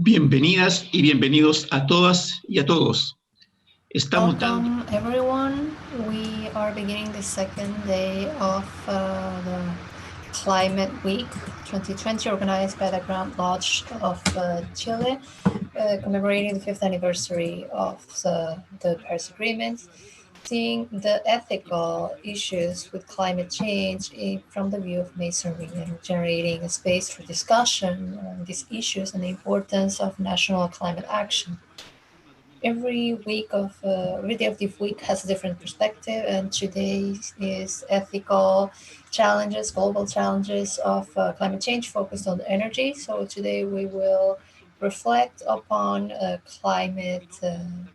Bienvenidas y bienvenidos a todas y a todos. Welcome everyone. We are beginning the second day of the Climate Week 2020 organized by the Grand Lodge of Chile, commemorating the 5th anniversary of the Paris Agreement, seeing the ethical issues with climate change from the view of masonry and generating a space for discussion on these issues and the importance of national climate action. Every day of the week has a different perspective, and today is ethical challenges, global challenges of climate change focused on energy. So today we will reflect upon climate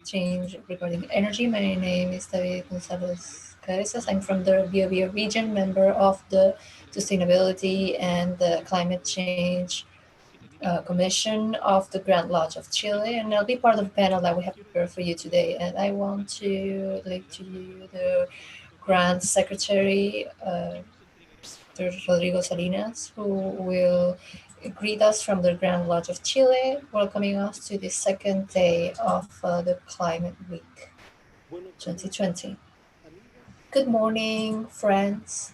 change regarding energy. My name is David Gonzalez Cabezas. I'm from the Bio region, member of the Sustainability and the Climate Change Commission of the Grand Lodge of Chile, and I'll be part of the panel that we have prepared for you today. And I want to leave to you the Grand Secretary, Rodrigo Salinas, who will greet us from the Grand Lodge of Chile, welcoming us to the second day of the Climate Week 2020. Good morning, friends.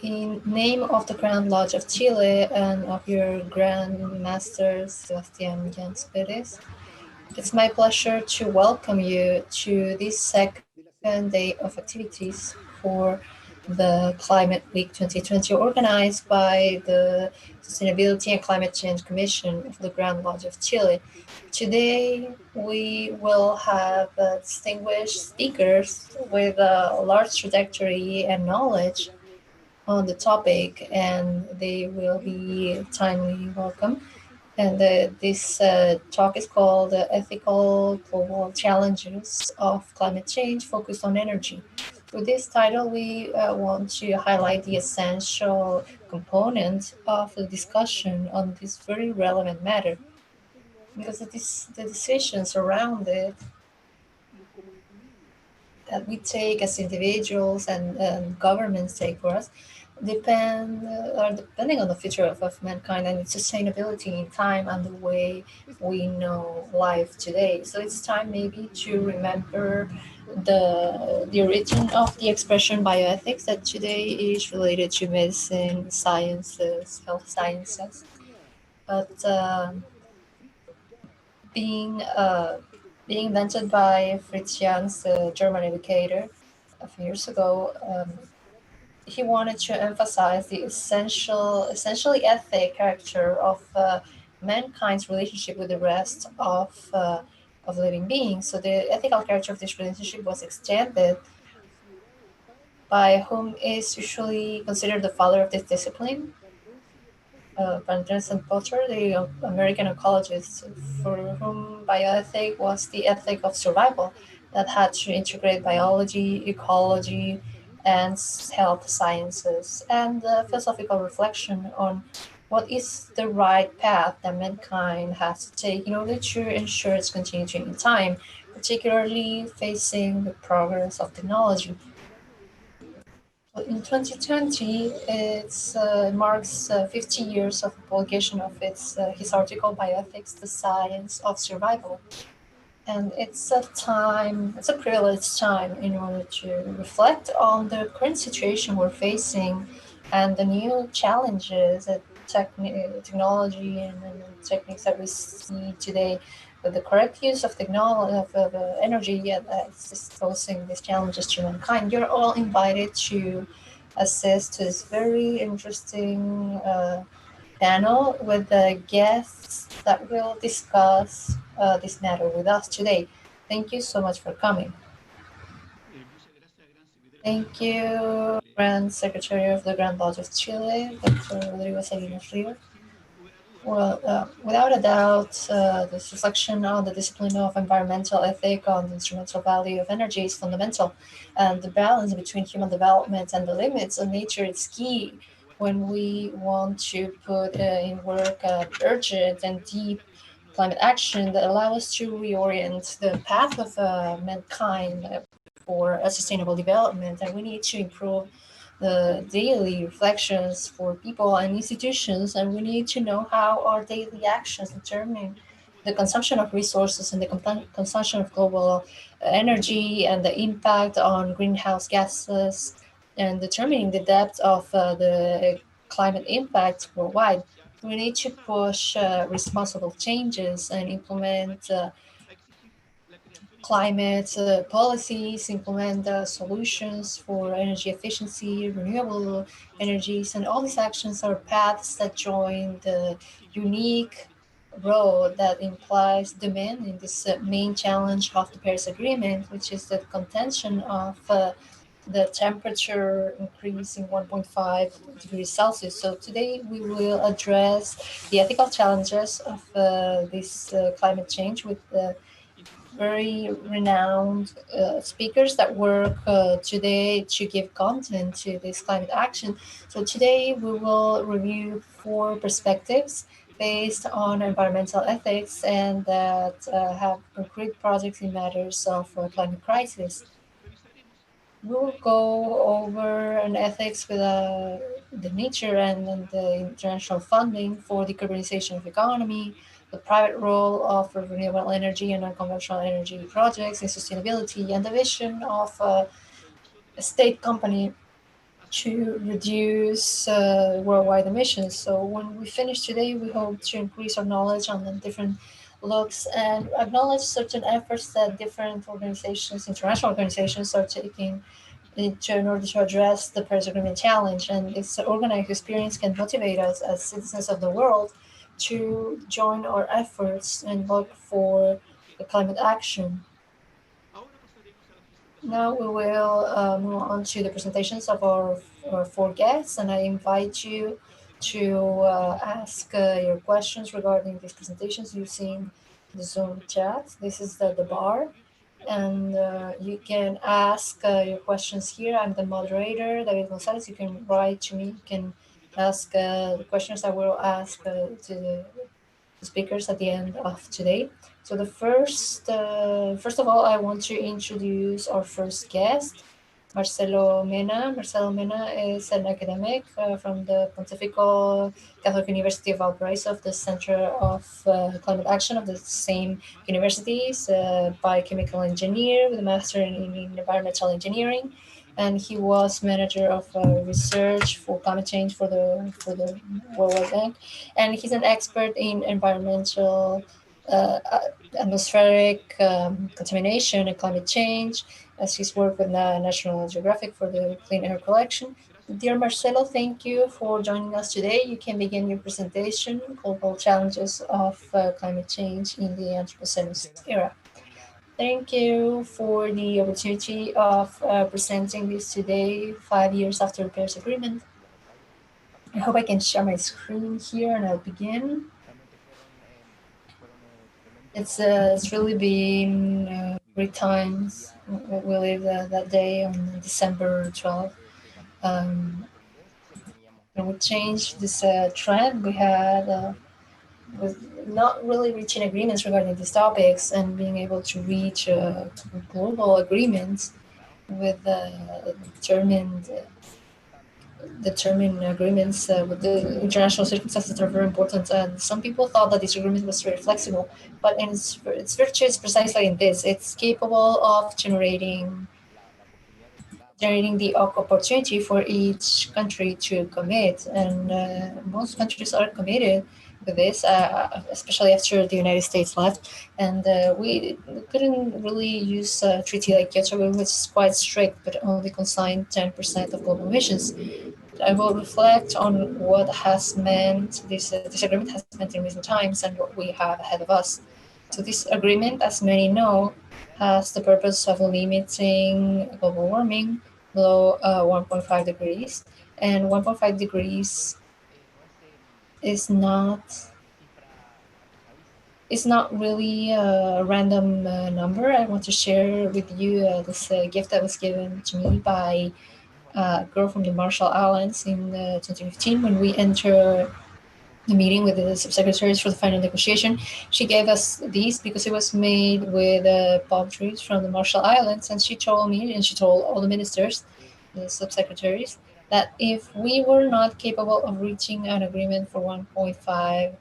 In name of the Grand Lodge of Chile and of your Grand Master, Sebastian Jans Perez, it's my pleasure to welcome you to this second day of activities for the Climate Week 2020 organized by the Sustainability and Climate Change Commission of the Grand Lodge of Chile. Today, we will have distinguished speakers with a large trajectory and knowledge on the topic, and they will be timely welcome. And this talk is called Ethical Global Challenges of Climate Change Focused on Energy. With this title, we want to highlight the essential component of the discussion on this very relevant matter, because the decisions around it that we take as individuals and governments take for us are depending on the future of mankind and its sustainability in time and the way we know life today. So it's time maybe to remember the origin of the expression bioethics, that today is related to medicine, sciences, health sciences, but being being invented by Fritz Jans, the German educator, a few years ago. He wanted to emphasize the essentially ethic character of mankind's relationship with the rest of living beings. So the ethical character of this relationship was extended by whom is usually considered the father of this discipline, Van Vincent Potter, the American ecologist, for whom bioethic was the ethic of survival that had to integrate biology, ecology, and health sciences, and philosophical reflection on what is the right path that mankind has to take in order to ensure its continuity in time, particularly facing the progress of technology. In 2020, it marks 50 years of publication of his article Bioethics, the Science of Survival. And it's a privileged time in order to reflect on the current situation we're facing and the new challenges that technology and techniques that we see today, with the correct use of technology of energy, it's posing these challenges to mankind. You're all invited to assist to this very interesting panel with the guests that will discuss this matter with us today. Thank you so much for coming. Thank you, Grand Secretary of the Grand Lodge of Chile, Dr. Rodrigo Salinas Rios. Well, without a doubt, this reflection on the discipline of environmental ethic on the instrumental value of energy is fundamental, and the balance between human development and the limits of nature is key when we want to put in work urgent and deep climate action that allow us to reorient the path of mankind for a sustainable development. And we need to improve daily reflections for people and institutions, and we need to know how our daily actions determine the consumption of resources and the consumption of global energy and the impact on greenhouse gases, and determining the depth of the climate impact worldwide. We need to push responsible changes and implement climate policies, implement solutions for energy efficiency, renewable energies, and all these actions are paths that join the unique road that implies demand in this main challenge of the Paris Agreement, which is the contention of the temperature increasing 1.5 degrees Celsius. So today we will address the ethical challenges of this climate change with very renowned speakers that work today to give content to this climate action. So today we will review 4 perspectives based on environmental ethics and that have concrete projects in matters of climate crisis. We will go over an ethics with the nature and the international funding for decarbonization of economy, the private role of renewable energy and unconventional energy projects in sustainability, and the vision of a state company to reduce worldwide emissions. So when we finish today, we hope to increase our knowledge on the different looks and acknowledge certain efforts that different organizations, international organizations, are taking in order to address the Paris Agreement challenge. And this organized experience can motivate us as citizens of the world to join our efforts and look for the climate action. Now we will move on to the presentations of our 4 guests, and I invite you to ask your questions regarding these presentations using the Zoom chat. This is the bar, and you can ask your questions here. I'm the moderator, David Gonzalez. You can write to me. You can ask the questions I will ask to the speakers at the end of today. So first of all, I want to introduce our first guest, Marcelo Mena. Marcelo Mena is an academic from the Pontifical Catholic University of Valparaiso, of the Center of Climate Action of the same universities, biochemical engineer with a master in environmental engineering, and he was manager of research for climate change for the World Wide Bank, and he's an expert in environmental atmospheric contamination and climate change, as he's worked with National Geographic for the clean air collection. Dear Marcelo, thank you for joining us today. You can begin your presentation, Global Challenges of Climate Change in the Anthropocene Era. Thank you for the opportunity of presenting this today, 5 years after the Paris Agreement. I hope I can share my screen here and I'll begin. It's really been great times. We lived that day on December 12th. And we changed this trend we had with not really reaching agreements regarding these topics and being able to reach global agreements with determined agreements with the international circumstances that are very important. And some people thought that this agreement was very flexible, but in its virtue is precisely in this: it's capable of generating the opportunity for each country to commit, and most countries are committed with this, especially after the United States left. And we couldn't really use a treaty like Kyoto, which was quite strict, but only consigned 10% of global emissions. I will reflect on what has meant this agreement has meant in recent times and what we have ahead of us. So this agreement, as many know, has the purpose of limiting global warming below 1.5 degrees, and 1.5 degrees is not really a random number. I want to share with you this gift that was given to me by a girl from the Marshall Islands in 2015 when we entered the meeting with the subsecretaries for the final negotiation. She gave us these because it was made with palm trees from the Marshall Islands, and she told me, and she told all the ministers, the subsecretaries, that if we were not capable of reaching an agreement for 1.5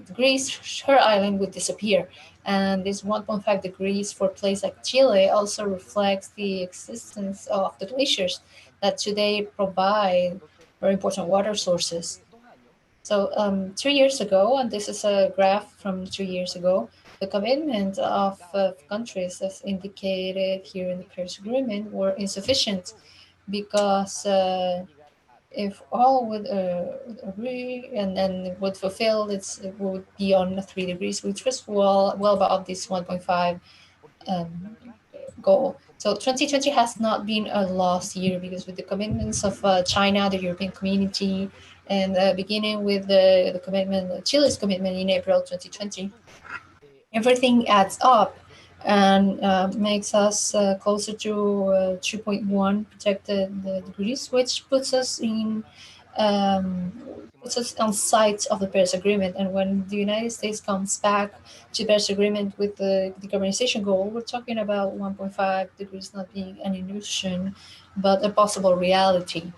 degrees, her island would disappear. And this 1.5 degrees for a place like Chile also reflects the existence of the glaciers that today provide very important water sources. So 2 years ago, and this is a graph from 2 years ago, the commitment of countries, as indicated here in the Paris Agreement, were insufficient because if all would agree and would fulfill, it would be on 3 degrees, which was well above this 1.5 um, goal. So 2020 has not been a lost year because with the commitments of China, the European Community, and beginning with the commitment, Chile's commitment in April 2020, everything adds up and makes us closer to 2.1 projected degrees, which um, puts us on site of the Paris Agreement. And when the United States comes back to the Paris Agreement with the decarbonization goal, we're talking about 1.5 degrees not being an illusion, but a possible reality.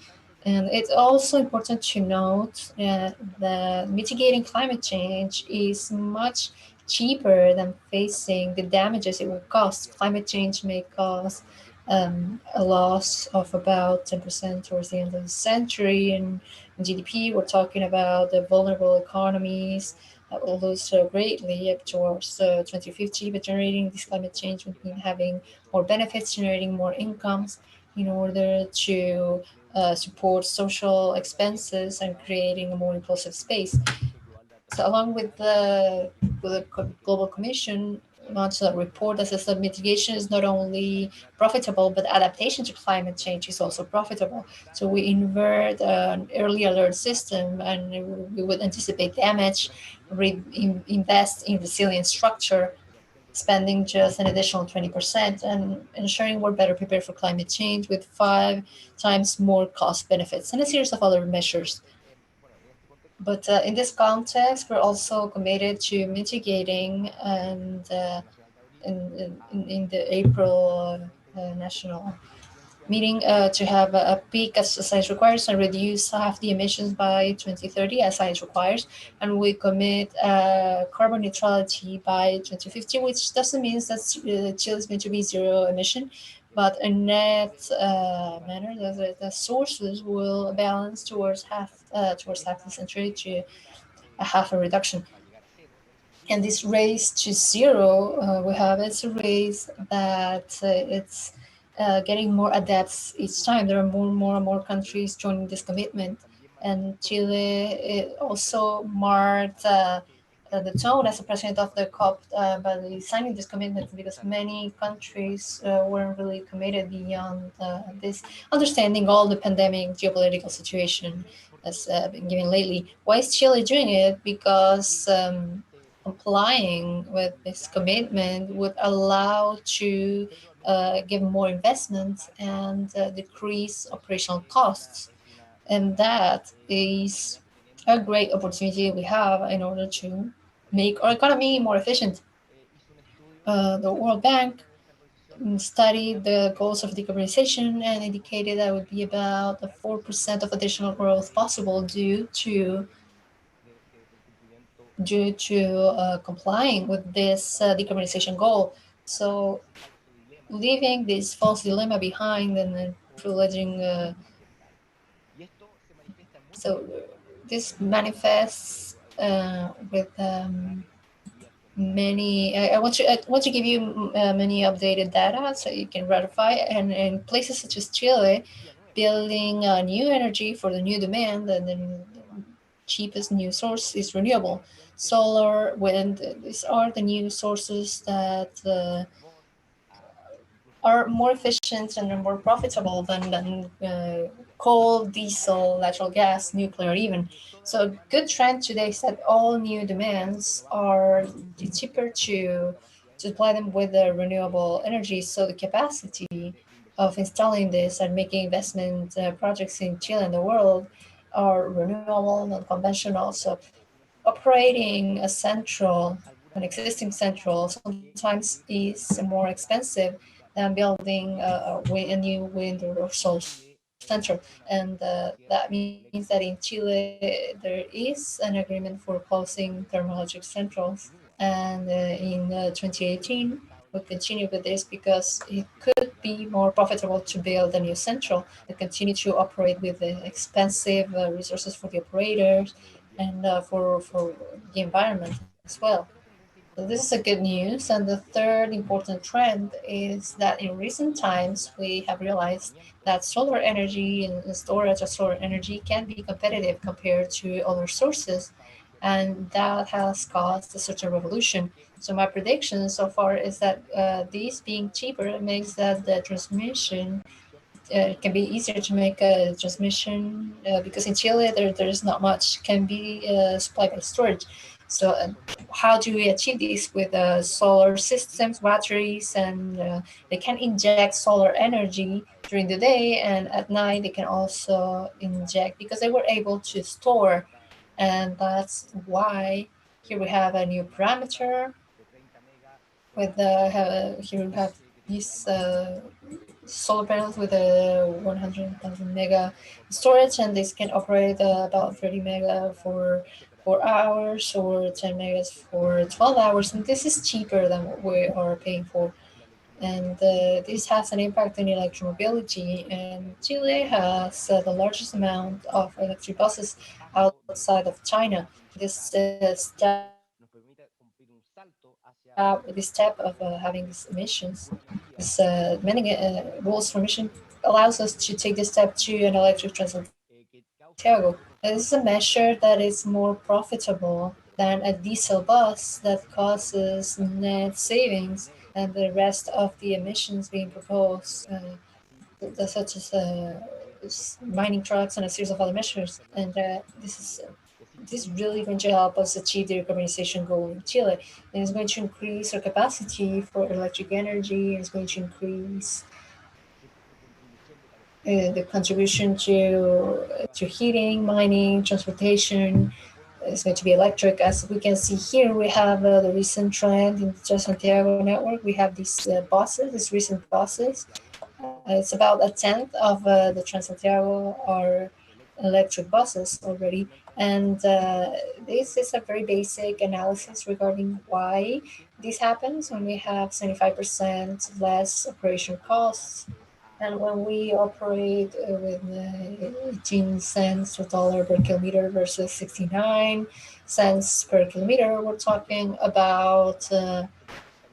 And it's also important to note that mitigating climate change is much cheaper than facing the damages it will cost. Climate change may cause a loss of about 10% towards the end of the century. And in GDP, we're talking about the vulnerable economies that will lose so greatly up towards 2050. But generating this climate change would mean having more benefits, generating more incomes in order to support social expenses and creating a more inclusive space. So, along with the Global Commission launched a report that says that mitigation is not only profitable, but adaptation to climate change is also profitable. So, we invert an early alert system and we would anticipate damage, invest in resilient structure, spending just an additional 20%, and ensuring we're better prepared for climate change with 5 times more cost benefits and a series of other measures. But in this context, we're also committed to mitigating and in the April national meeting to have a peak as science requires and reduce half the emissions by 2030 as science requires. And we commit carbon neutrality by 2050, which doesn't mean that Chile is going to be zero emission, but a net manner that the sources will balance towards half the century to a half a reduction. And this race to zero we have, it's a race that it's getting more adept each time. There are more and more countries joining this commitment, and Chile also marked the tone as the president of the COP by signing this commitment because many countries weren't really committed beyond this, understanding all the pandemic geopolitical situation that's been given lately. Why is Chile doing it? Because complying with this commitment would allow to give more investments and decrease operational costs. And that is a great opportunity we have in order to make our economy more efficient. The World Bank studied the goals of decarbonization and indicated that would be about 4% of additional growth possible due to complying with this decarbonization goal. So, leaving this false dilemma behind and then privileging. This manifests with many. I want to give you many updated data so you can ratify. And in places such as Chile, building new energy for the new demand, and then cheapest new source is renewable. Solar, wind, these are the new sources that are more efficient and are more profitable than coal, diesel, natural gas, nuclear, even. So, a good trend today is that all new demands are cheaper to supply them with renewable energy. So, the capacity of installing this and making investment projects in Chile and the world are renewable, non conventional. So, operating an existing central, sometimes is more expensive than building a new wind or solar source. central. And that means that in Chile there is an agreement for closing thermoelectric centrals. And in 2018, we continue with this because it could be more profitable to build a new central and continue to operate with the expensive resources for the operators and for the environment as well. So this is a good news. And the third important trend is that in recent times, we have realized that solar energy and storage of solar energy can be competitive compared to other sources. And that has caused a certain revolution. So my prediction so far is that these being cheaper makes that the transmission it can be easier to make a transmission because in Chile there is not much can be supplied by storage. So how do we achieve this with solar systems, batteries, and they can inject solar energy during the day, and at night they can also inject because they were able to store, and that's why here we have a new parameter with here we have these solar panels with a 100,000 mega storage, and this can operate about 30 mega for 4 hours or 10 megas for 12 hours. And this is cheaper than what we are paying for. And this has an impact on electromobility. And Chile has the largest amount of electric buses outside of China. This step of having these emissions, this many rules for emission allows us to take this step to an electric Transantiago. And this is a measure that is more profitable than a diesel bus that causes net savings and the rest of the emissions being proposed, such as mining trucks and a series of other measures. And this is really going to help us achieve the decarbonization goal in Chile. And it's going to increase our capacity for electric energy. It's going to increase the contribution to heating, mining, transportation. It's going to be electric. As we can see here, we have the recent trend in the Santiago network. We have these buses, these recent buses. It's about a tenth of the Transantiago are electric buses already. And this is a very basic analysis regarding why this happens when we have 75% less operation costs. And when we operate with 18 cents per dollar per kilometer versus 69 cents per kilometer, we're talking about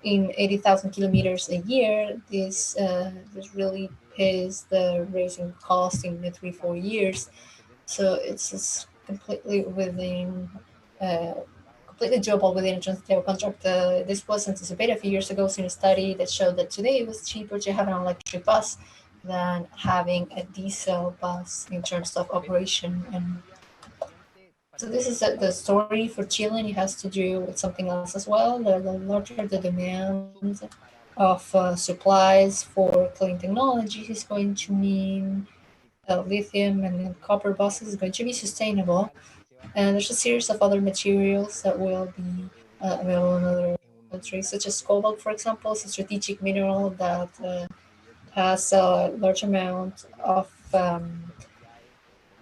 in 80,000 kilometers a year. This really pays the raising cost in the 3-4 years. So it's just uh, completely doable within a transit contract. This was anticipated a few years ago in a study that showed that today it was cheaper to have an electric bus than having a diesel bus in terms of operation. And so this is the story for Chile, and it has to do with something else as well. The larger the demand of supplies for clean technologies is going to mean lithium and copper buses is going to be sustainable. And there's a series of other materials that will be available in other countries, such as cobalt, for example. It's a strategic mineral that has a large amount of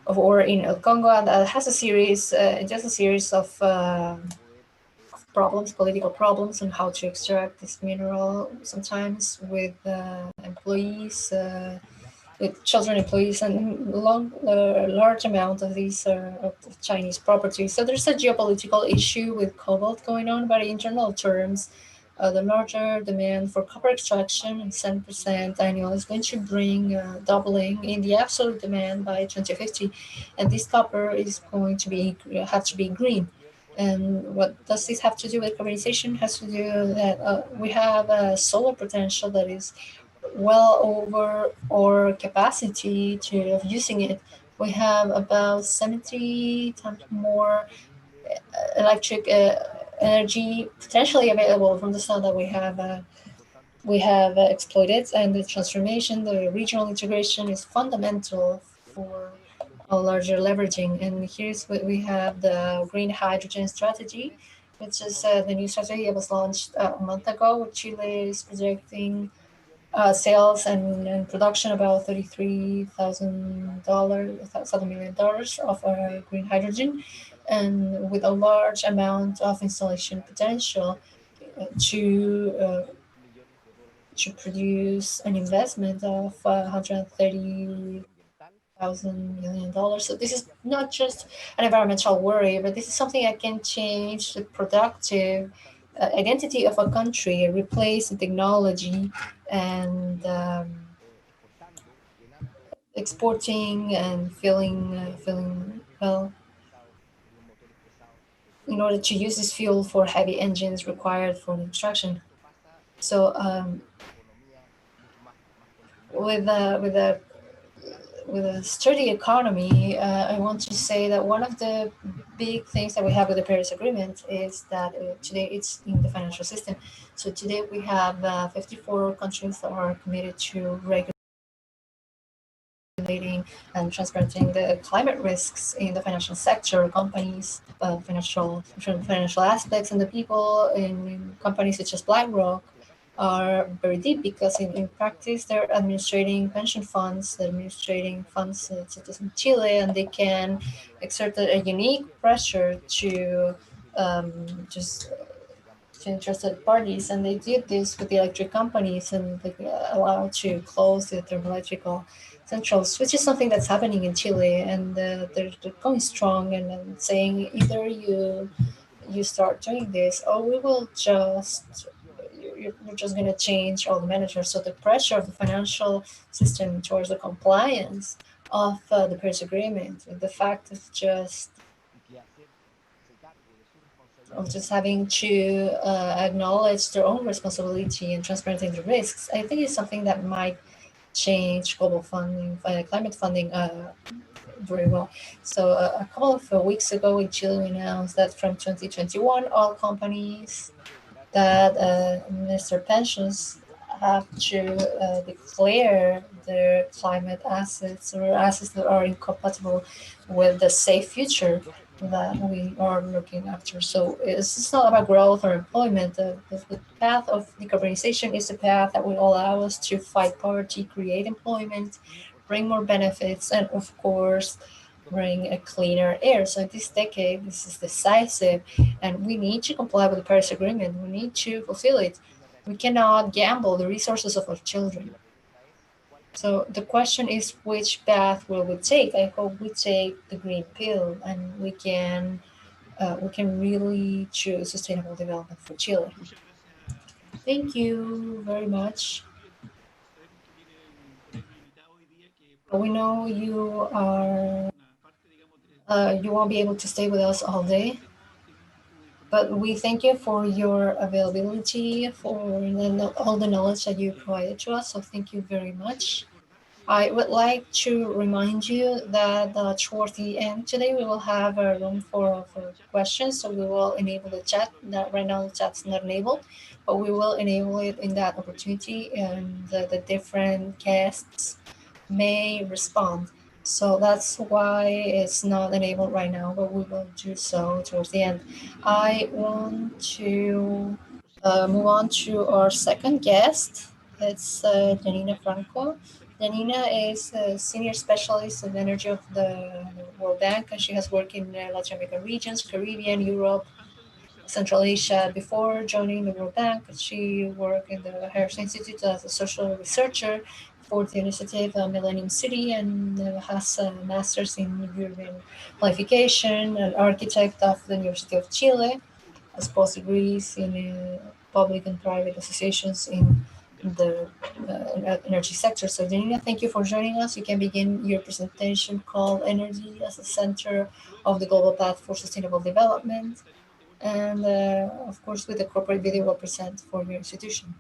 ore in El Congo, and has just a series of problems, political problems, on how to extract this mineral. Sometimes with employees. With children employees and large amount of these of Chinese property. So there's a geopolitical issue with cobalt going on, but in internal terms, the larger demand for copper extraction and 7% annual is going to bring doubling in the absolute demand by 2050, and this copper is going to be have to be green. And what does this have to do with carbonization? Has to do that we have a solar potential that is well over our capacity to of using it. We have about 70 times more electric energy potentially available from the sun that we have exploited, and the transformation, the regional integration is fundamental for a larger leveraging. And here's what we have: the green hydrogen strategy, which is the new strategy that was launched a month ago. Chile is projecting sales and production about $33,000 of green hydrogen, and with a large amount of installation potential to uh, to produce an investment of $130,000 million. So this is not just an environmental worry, but this is something that can change the productive identity of a country, replace the technology, and exporting and feeling well, in order to use this fuel for heavy engines required for the extraction. So with a sturdy economy, I want to say that one of the big things that we have with the Paris Agreement is that today it's in the financial system. So today we have 54 countries that are committed to regulating and transparenting the climate risks in the financial sector, companies, financial aspects, and the people in companies such as BlackRock are very deep, because in practice they're administrating pension funds, they're administrating funds such as in Chile, and they can exert a unique pressure to just to interested parties, and they did this with the electric companies, and they allowed to close the thermoelectrical centrals, which is something that's happening in Chile, and they're going strong and saying either you start doing this, or we will just you're just going to change all the managers. So the pressure of the financial system towards the compliance of the Paris Agreement, the fact of just having to acknowledge their own responsibility and transparenting the risks, I think is something that might change global funding, climate funding very well. So a couple of weeks ago in Chile, we announced that from 2021, all companies that minister pensions have to declare their climate assets, or assets that are incompatible with the safe future that we are looking after. So it's not about growth or employment. The path of decarbonization is the path that will allow us to fight poverty, create employment, bring more benefits, and of course, bring a cleaner air. So in this decade, this is decisive, and we need to comply with the Paris Agreement. We need to fulfill it. We cannot gamble the resources of our children. So the question is, which path will we take? I hope we take the green pill, and we can really choose sustainable development for Chile. Muchas gracias, Thank Francesca. you very much. Sabemos que tiene un pequeño invitado hoy día que We probablemente know you tome are una parte, digamos, de you won't be able to stay with us all este day, tema. Tenemos tu but información we y thank you for your agradecemos availability, eso. for all the knowledge that you Eh, provided to us. So thank you very Quisiera much. recordarte I would que like to remind you that towards the end today we will have a room for questions. So we will enable the chat. That right now the chat's not enabled, but we will enable it in that opportunity, and the different guests may respond. So that's why it's not enabled right now, but we will do so towards the end. I want to move on to our second guest. It's Janina Franco. Janina is a senior specialist in energy of the World Bank, and she has worked in Latin American regions, Caribbean, Europe, Central Asia. Before joining the World Bank, she worked in the Harris Institute as a social researcher for the initiative Millennium City, and has a master's in urban planification, an architect of the University of Chile, has post degrees in public and private associations in the energy sector. So, Janina, thank you for joining us. You can begin your presentation called Energy as a Center of the Global Path for Sustainable Development, and of course, with the corporate video we'll present for your institution.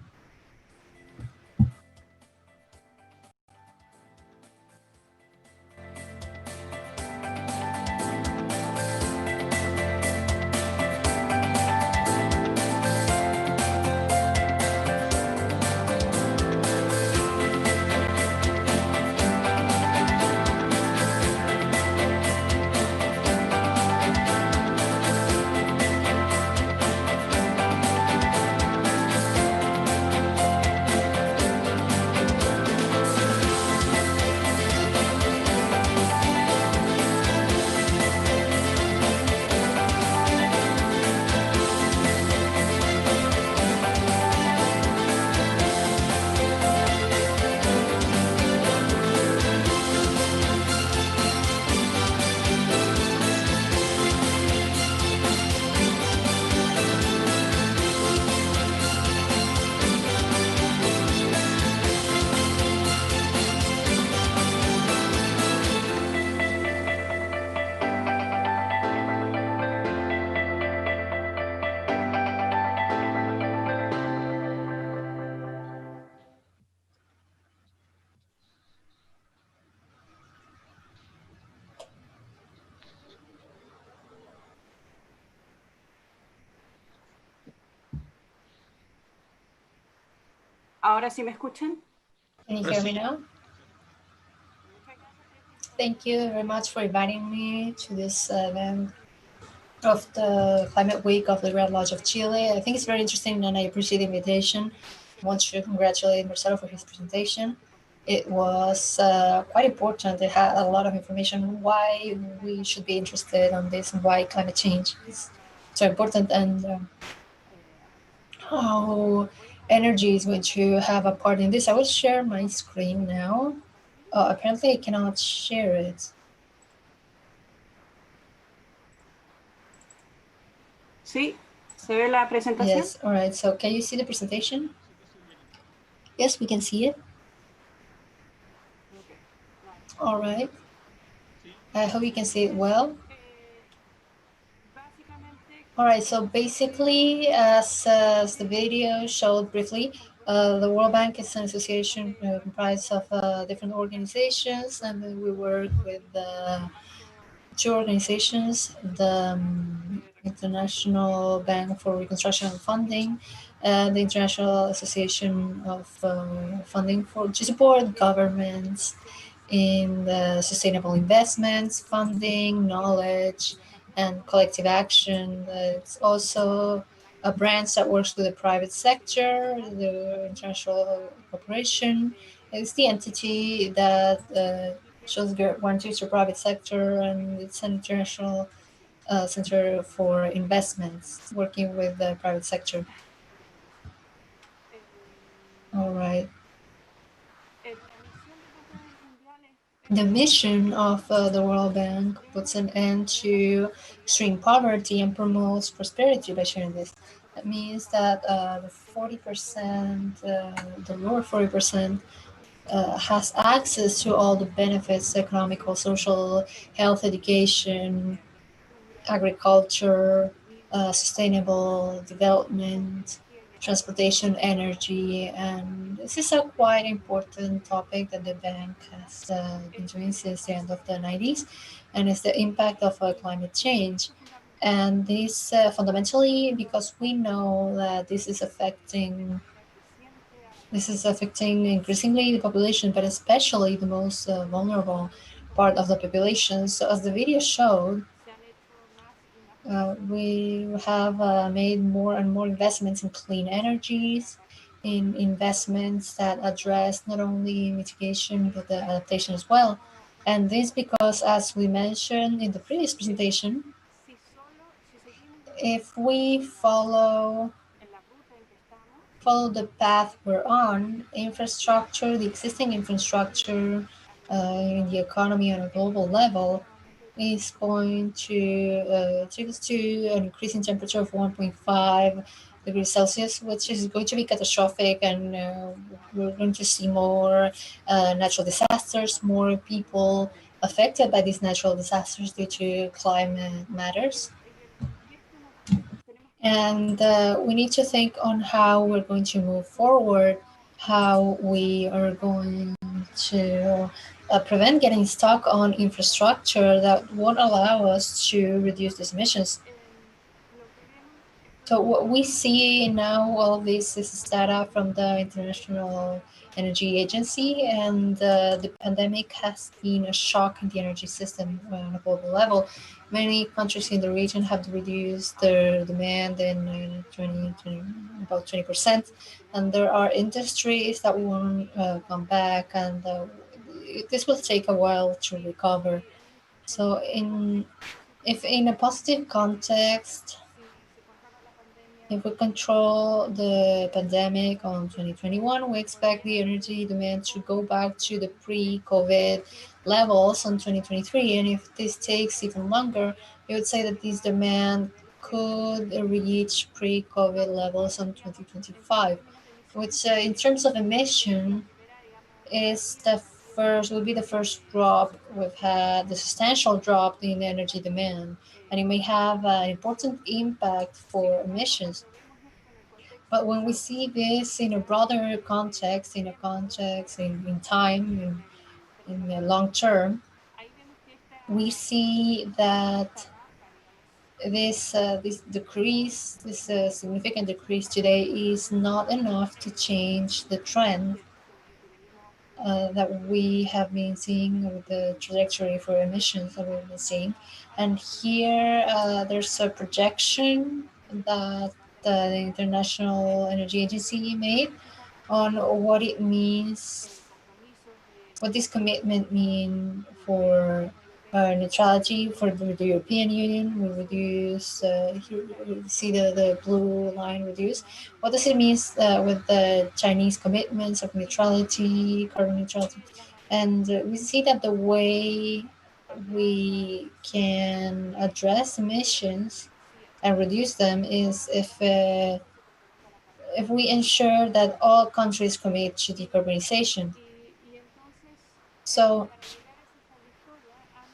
¿Ahora sí me escuchan? Can you hear me now? Thank you very much for inviting me to this event of the Climate Week of the Red Lodge of Chile. I think it's very interesting and I appreciate the invitation. I want to congratulate Marcelo for his presentation. It was quite important. It had a lot of information why we should be interested on this and why climate change is so important and how energy is going to have a part in this. I will share my screen now. Apparently I cannot share it. ¿Sí? ¿Se ve la presentación? Yes, all right. So can you see the presentation? Yes, we can see it. All right. I hope you can see it well. All right, so basically, as the video showed briefly, the World Bank is an association comprised of different organizations, and we work with two organizations, the International Bank for Reconstruction and Funding, and the International Association of Funding to support governments in the sustainable investments, funding, knowledge, and collective action. It's also a branch that works with the private sector, the international corporation. It's the entity that shows guarantees to private sector, and it's an international center for investments working with the private sector. All right. The mission of the World Bank puts an end to extreme poverty and promotes prosperity by sharing this. That means that the 40%, the lower 40%, has access to all the benefits, economical, social, health, education, agriculture, sustainable development, transportation, energy, and this is a quite important topic that the bank has been doing since the end of the 90s, and it's the impact of climate change. And this fundamentally because we know that this is affecting increasingly the population, but especially the most vulnerable part of the population. So as the video showed, we have made more and more investments in clean energies, in investments that address not only mitigation but the adaptation as well. And this because, as we mentioned in the previous presentation, if we follow the path we're on, infrastructure, the existing infrastructure in the economy on a global level is going to take us to an increase in temperature of 1.5 degrees Celsius, which is going to be catastrophic, and we're going to see more natural disasters, more people affected by these natural disasters due to climate matters. And we need to think on how we're going to move forward, how we are going to prevent getting stuck on infrastructure that won't allow us to reduce these emissions. So what we see now, all this is data from the International Energy Agency, and the pandemic has been a shock in the energy system on a global level. Many countries in the region have reduced their demand in about 20%, and there are industries that won't come back, and this will take a while to recover. So if in a positive context, if we control the pandemic on 2021, we expect the energy demand to go back to the pre-COVID levels on 2023. And if this takes even longer, we would say that this demand could reach pre-COVID levels on 2025, which in terms of emission will be the first drop we've had, the substantial drop in energy demand, and it may have an important impact for emissions. But when we see this in a broader context, in time, in the long term, we see that this decrease, this significant decrease today, is not enough to change the trend that we have been seeing, with the trajectory for emissions that we've been seeing. And here there's a projection that the International Energy Agency made on what it means, what this commitment mean for neutrality for the European Union. We reduce, here you see the blue line reduce. What does it mean with the Chinese commitments of neutrality, carbon neutrality? And we see that the way we can address emissions and reduce them is if we ensure that all countries commit to decarbonization. So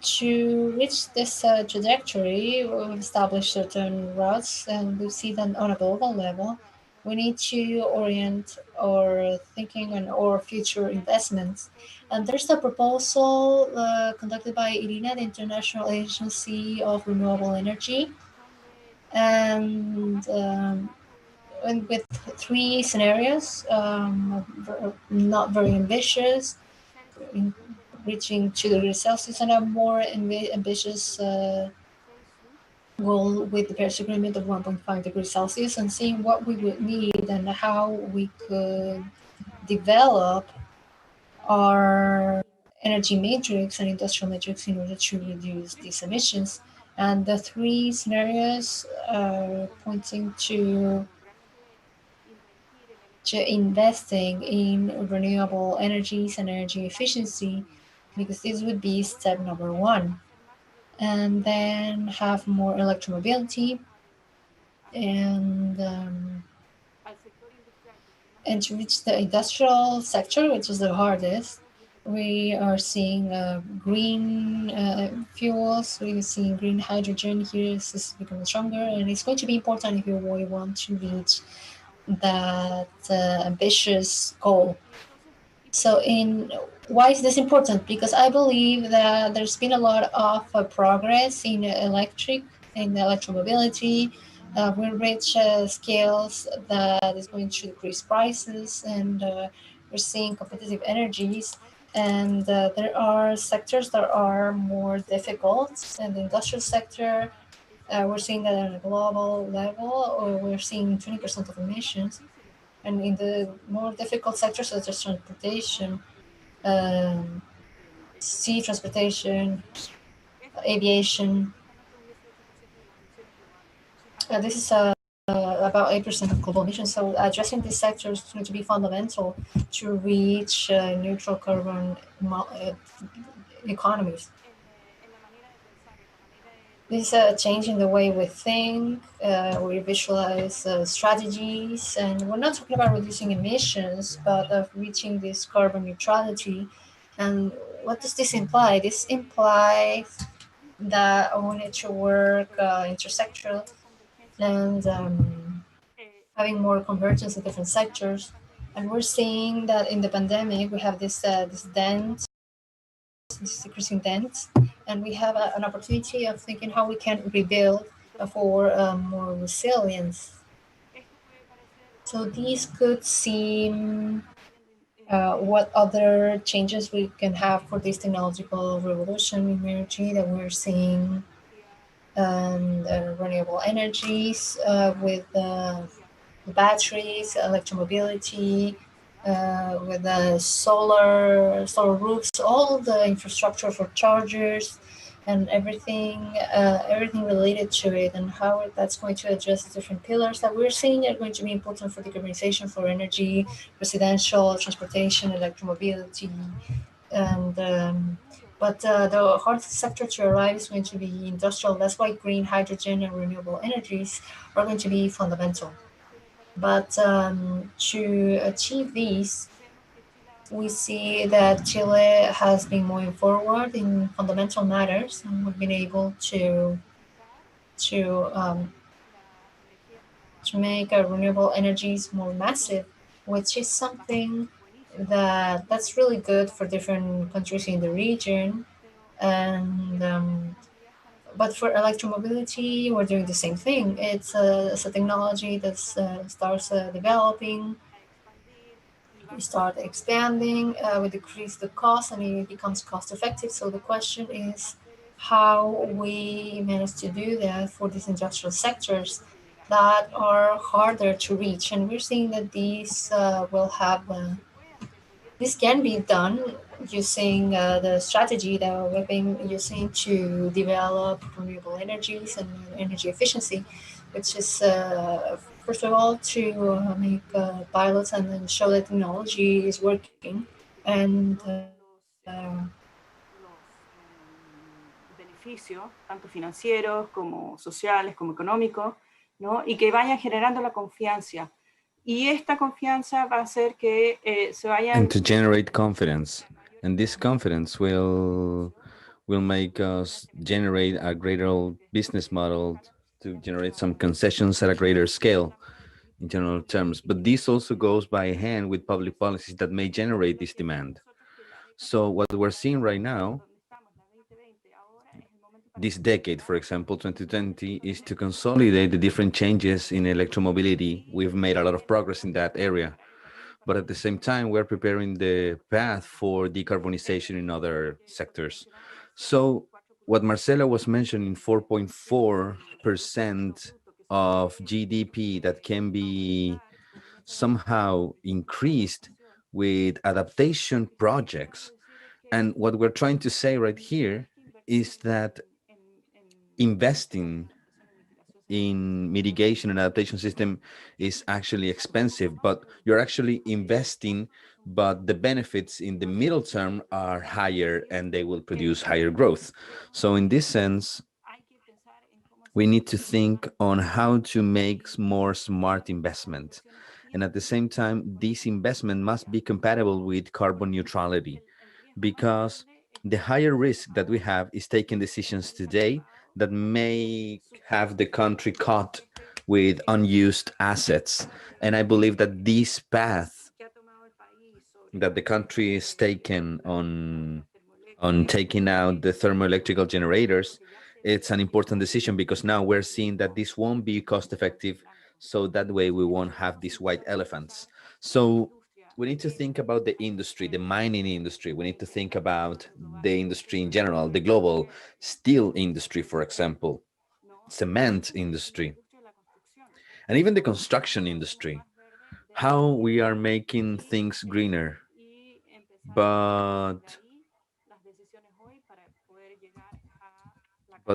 to reach this trajectory, we've established certain routes, and we see that on a global level, we need to orient our thinking and our future investments. And there's a proposal conducted by IRINA, the International Agency of Renewable Energy, and with three scenarios, not very ambitious, in reaching 2 degrees Celsius, and a more ambitious goal with the Paris Agreement of 1.5 degrees Celsius, and seeing what we would need and how we could develop our energy matrix and industrial matrix in order to reduce these emissions. And the three scenarios are pointing to investing in renewable energies and energy efficiency, because this would be step number one. And then have more electromobility, and to reach the industrial sector, which is the hardest. We are seeing green fuels. We're seeing green hydrogen. Here is becoming stronger, and it's going to be important if we want to reach that ambitious goal. So why is this important? Because I believe that there's been a lot of progress in electromobility. We reach scales that is going to decrease prices, and we're seeing competitive energies. And there are sectors that are more difficult. In the industrial sector, we're seeing that at a global level, or we're seeing 20% of emissions. And in the more difficult sectors, such as transportation, sea transportation, aviation. This is about 8% of global emissions. So addressing these sectors is going to be fundamental to reach neutral carbon economies. This is a change in the way we think, we visualize strategies, and we're not talking about reducing emissions, but of reaching this carbon neutrality. And what does this imply? This implies that we need to work intersectoral and having more convergence in different sectors. And we're seeing that in the pandemic, we have this dent, this decreasing dent, and we have an opportunity of thinking how we can rebuild for more resilience. So these could seem what other changes we can have for this technological revolution in energy that we're seeing, and renewable energies with batteries, electromobility, with the solar roofs, all the infrastructure for chargers, and everything related to it, and how that's going to address the different pillars that we're seeing are going to be important for decarbonization, for energy, residential, transportation, electromobility, and but the hardest sector to arrive is going to be industrial. That's why green hydrogen and renewable energies are going to be fundamental. But to achieve these, we see that Chile has been moving forward in fundamental matters, and we've been able to make our renewable energies more massive, which is something that's really good for different countries in the region. And But for electromobility, we're doing the same thing. It's a technology that starts developing, we start expanding, we decrease the cost, and it becomes cost effective. So the question is how we manage to do that for these industrial sectors that are harder to reach. And we're seeing that these will have this can be done using the strategy that we've been using to develop renewable energies and energy efficiency, which is first of all to make pilots and then show that technology is working, and los beneficios, tanto financieros como sociales, como económicos, ¿no? Y que vayan generando la confianza. Y esta confianza va a hacer que se vayan... And to generate confidence. And this confidence will make us generate a greater business model to generate some concessions at a greater scale in general terms. But this also goes by hand with public policies that may generate this demand. So what we're seeing right now, this decade, for example, 2020, is to consolidate the different changes in electromobility. We've made a lot of progress in that area. But at the same time, we're preparing the path for decarbonization in other sectors. So what Marcela was mentioning, 4.4% of GDP that can be somehow increased with adaptation projects. And what we're trying to say right here is that investing in mitigation and adaptation system is actually expensive, but you're actually investing, but the benefits in the middle term are higher and they will produce higher growth. So in this sense, we need to think on how to make more smart investment. And at the same time, this investment must be compatible with carbon neutrality, because the higher risk that we have is taking decisions today that may have the country caught with unused assets. And I believe that this path that the country is taken on taking out the thermoelectrical generators, it's an important decision, because now we're seeing that this won't be cost effective. So that way we won't have these white elephants. So we need to think about the industry, the mining industry. We need to think about the industry in general, the global steel industry, for example, cement industry, and even the construction industry, how we are making things greener. But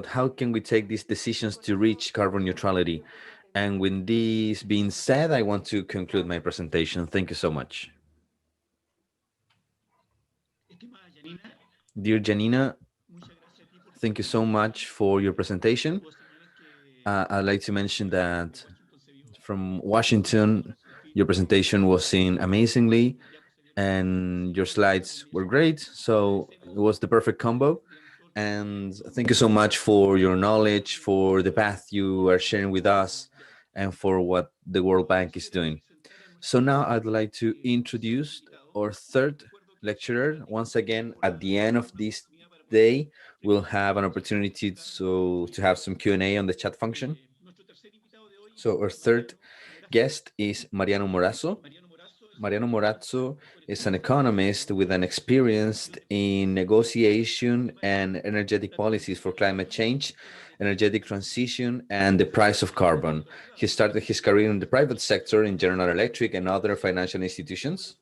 how can we take these decisions to reach carbon neutrality? And with this being said, I want to conclude my presentation. Thank you so much. Dear Janina, thank you so much for your presentation. I'd like to mention that from Washington, your presentation was seen amazingly and your slides were great. So it was the perfect combo. And thank you so much for your knowledge, for the path you are sharing with us, and for what the World Bank is doing. So now I'd like to introduce our third lecturer. Once again, at the end of this day, we'll have an opportunity to have some Q&A on the chat function. So our third guest is Mariano Morazzo. Mariano Morazzo is an economist with an experience in negotiation and energetic policies for climate change, energetic transition, and the price of carbon. He started his career in the private sector in General Electric and other financial institutions.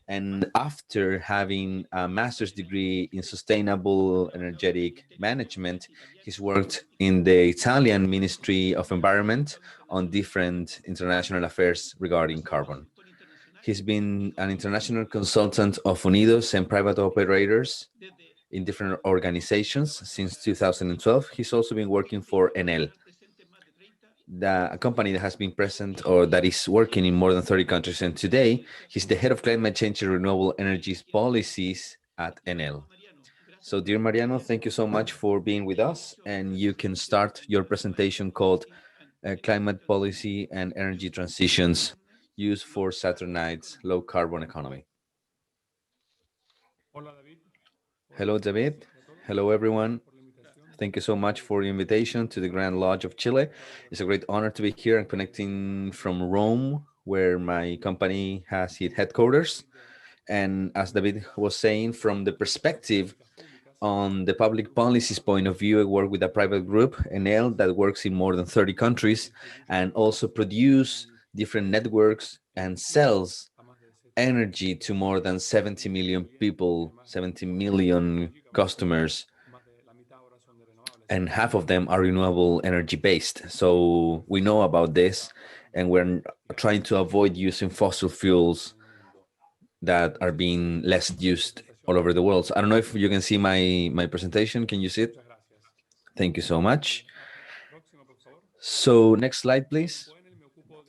And after having a master's degree in sustainable energetic management, he's worked in the Italian Ministry of Environment on different international affairs regarding carbon. He's been an international consultant of Unidos and private operators in different organizations since 2012. He's also been working for Enel, a company that has been present or that is working in more than 30 countries. And today, he's the head of climate change and renewable energies policies at Enel. So, dear Mariano, thank you so much for being with us. And you can start your presentation called Climate Policy and Energy Transitions Used for Saturnite's Low Carbon Economy. Hello, David. Hello, everyone. Thank you so much for the invitation to the Grand Lodge of Chile. It's a great honor to be here and connecting from Rome, where my company has its headquarters. And as David was saying, from the perspective on the public policies point of view, I work with a private group, Enel, that works in more than 30 countries and also produce different networks and sells energy to more than 70 million people, 70 million customers, and half of them are renewable energy based. So we know about this, and we're trying to avoid using fossil fuels that are being less used all over the world. So I don't know if you can see my presentation. Can you see it? Thank you so much. So next slide, please.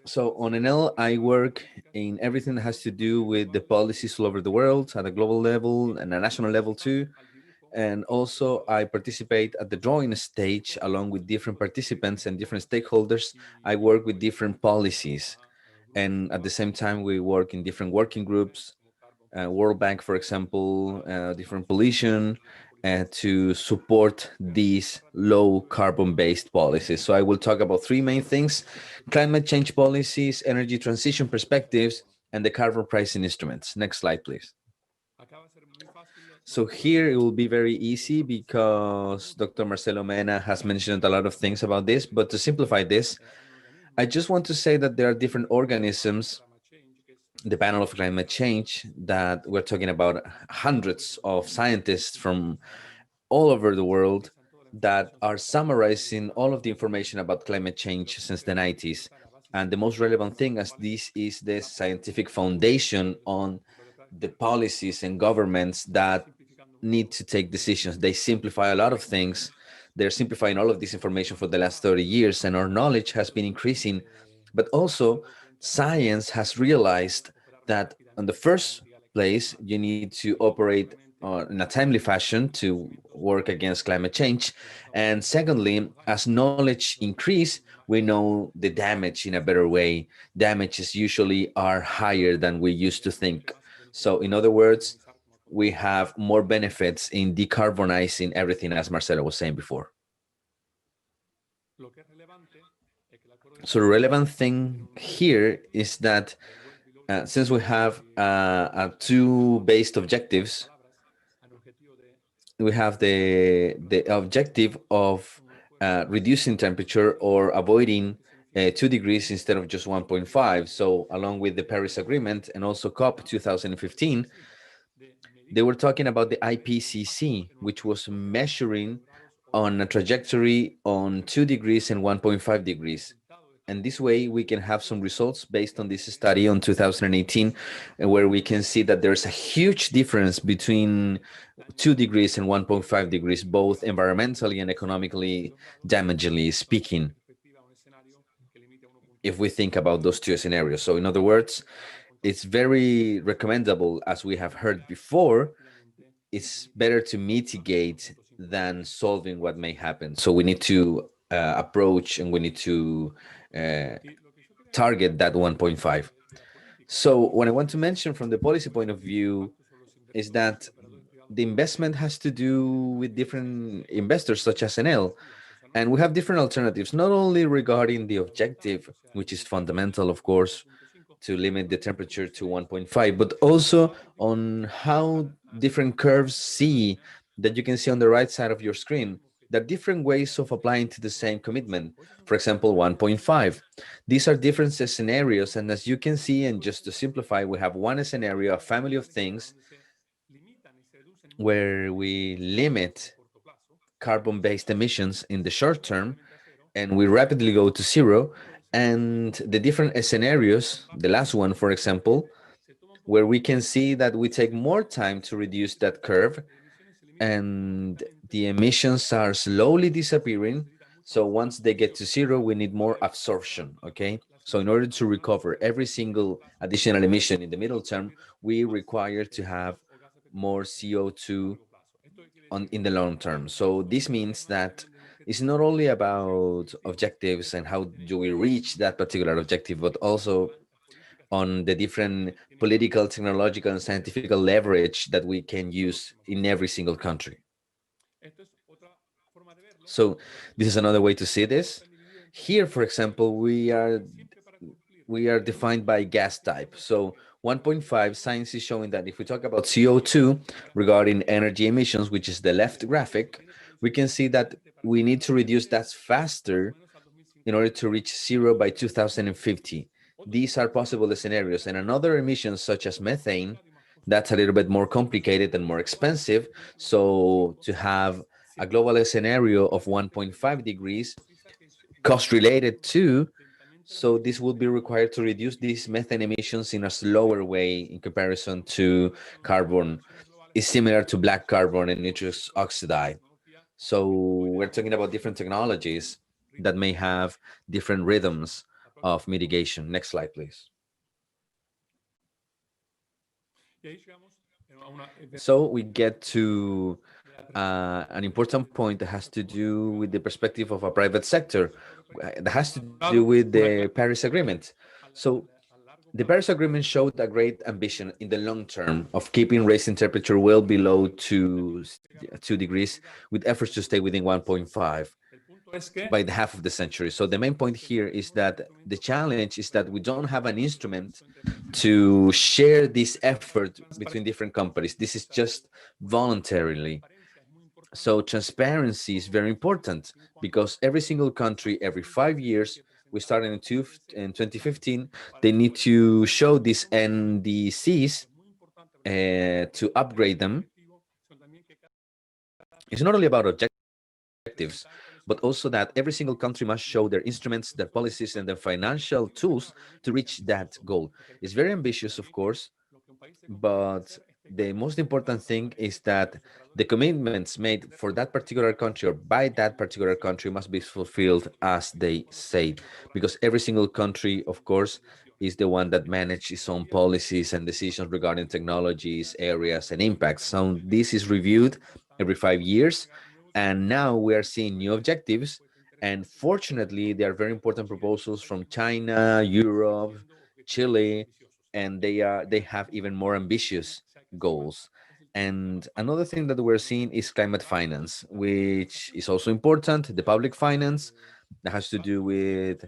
So on Enel, I work in everything that has to do with the policies all over the world at a global level and a national level too. And also I participate at the drawing stage along with different participants and different stakeholders. I work with different policies. And at the same time, we work in different working groups, World Bank, for example, different pollution, to support these low carbon based policies. So I will talk about three main things: climate change policies, energy transition perspectives, and the carbon pricing instruments. Next slide, please. So here it will be very easy because Dr. Marcelo Mena has mentioned a lot of things about this, but to simplify this, I just want to say that there are different organisms, the panel of climate change, that we're talking about hundreds of scientists from all over the world that are summarizing all of the information about climate change since the 90s. And the most relevant thing, as this is the scientific foundation on the policies and governments that need to take decisions. They simplify a lot of things. They're simplifying all of this information for the last 30 years, and our knowledge has been increasing. But also, science has realized that in the first place, you need to operate in a timely fashion to work against climate change. And secondly, as knowledge increase, we know the damage in a better way. Damages usually are higher than we used to think. So in other words, we have more benefits in decarbonizing everything, as Marcelo was saying before. So the relevant thing here is that since we have two based objectives, we have the objective of reducing temperature or avoiding 2 degrees instead of just 1.5. So along with the Paris Agreement and also COP 2015, they were talking about the IPCC, which was measuring on a trajectory on 2 degrees and 1.5 degrees. And this way we can have some results based on this study on 2018, where we can see that there's a huge difference between 2 degrees and 1.5 degrees, both environmentally and economically damagingly speaking, if we think about those two scenarios. So in other words, it's very recommendable, as we have heard before, it's better to mitigate than solving what may happen. So we need to approach and we need to target that 1.5. So what I want to mention from the policy point of view is that the investment has to do with different investors such as Enel. And we have different alternatives, not only regarding the objective, which is fundamental, of course, to limit the temperature to 1.5, but also on how different curves see that you can see on the right side of your screen. There are different ways of applying to the same commitment. For example, 1.5. These are different scenarios, and as you can see, and just to simplify, we have one scenario, a family of things, where we limit carbon-based emissions in the short term, and we rapidly go to zero. And the different scenarios, the last one, for example, where we can see that we take more time to reduce that curve, and the emissions are slowly disappearing. So once they get to zero, we need more absorption, okay? So in order to recover every single additional emission in the middle term, we require to have more CO2 in the long term. So this means that it's not only about objectives and how do we reach that particular objective, but also on the different political, technological, and scientific leverage that we can use in every single country. So this is another way to see this. Here, for example, we are defined by gas type. So 1.5, science is showing that if we talk about CO2 regarding energy emissions, which is the left graphic, we can see that we need to reduce that faster in order to reach zero by 2050. These are possible scenarios. And another emissions such as methane, that's a little bit more complicated and more expensive. So to have a global scenario of 1.5 degrees, cost related to, so this would be required to reduce these methane emissions in a slower way in comparison to carbon. It's similar to black carbon and nitrous oxide. So we're talking about different technologies that may have different rhythms of mitigation. Next slide, please. So we get to an important point that has to do with the perspective of a private sector, that has to do with the Paris Agreement. So the Paris Agreement showed a great ambition in the long term of keeping raising temperature well below 2 degrees, with efforts to stay within 1.5 by the half of the century. So the main point here is that the challenge is that we don't have an instrument to share this effort between different companies. This is just voluntarily. So transparency is very important because every single country, every 5 years, we started in 2015, they need to show these NDCs to upgrade them. It's not only about objectives, but also that every single country must show their instruments, their policies, and their financial tools to reach that goal. It's very ambitious, of course, but the most important thing is that the commitments made for that particular country or by that particular country must be fulfilled as they say, because every single country, of course, is the one that manages its own policies and decisions regarding technologies, areas, and impacts. So this is reviewed every 5 years, and now we are seeing new objectives. And fortunately, there are very important proposals from China, Europe, Chile, and they have even more ambitious goals. And another thing that we're seeing is climate finance, which is also important, the public finance that has to do with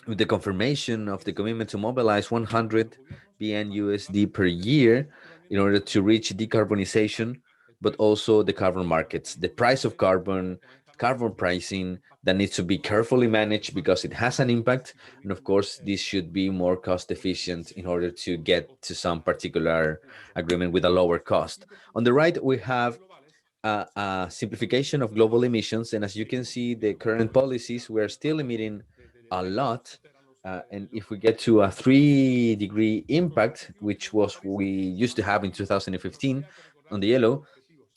the confirmation of the commitment to mobilize 100 billion USD per year in order to reach decarbonization, but also the carbon markets, the price of carbon, carbon pricing that needs to be carefully managed because it has an impact. And of course, this should be more cost efficient in order to get to some particular agreement with a lower cost. On the right, we have a simplification of global emissions. And as you can see, the current policies, we're still emitting a lot. And if we get to a 3-degree impact, which was we used to have in 2015 on the yellow,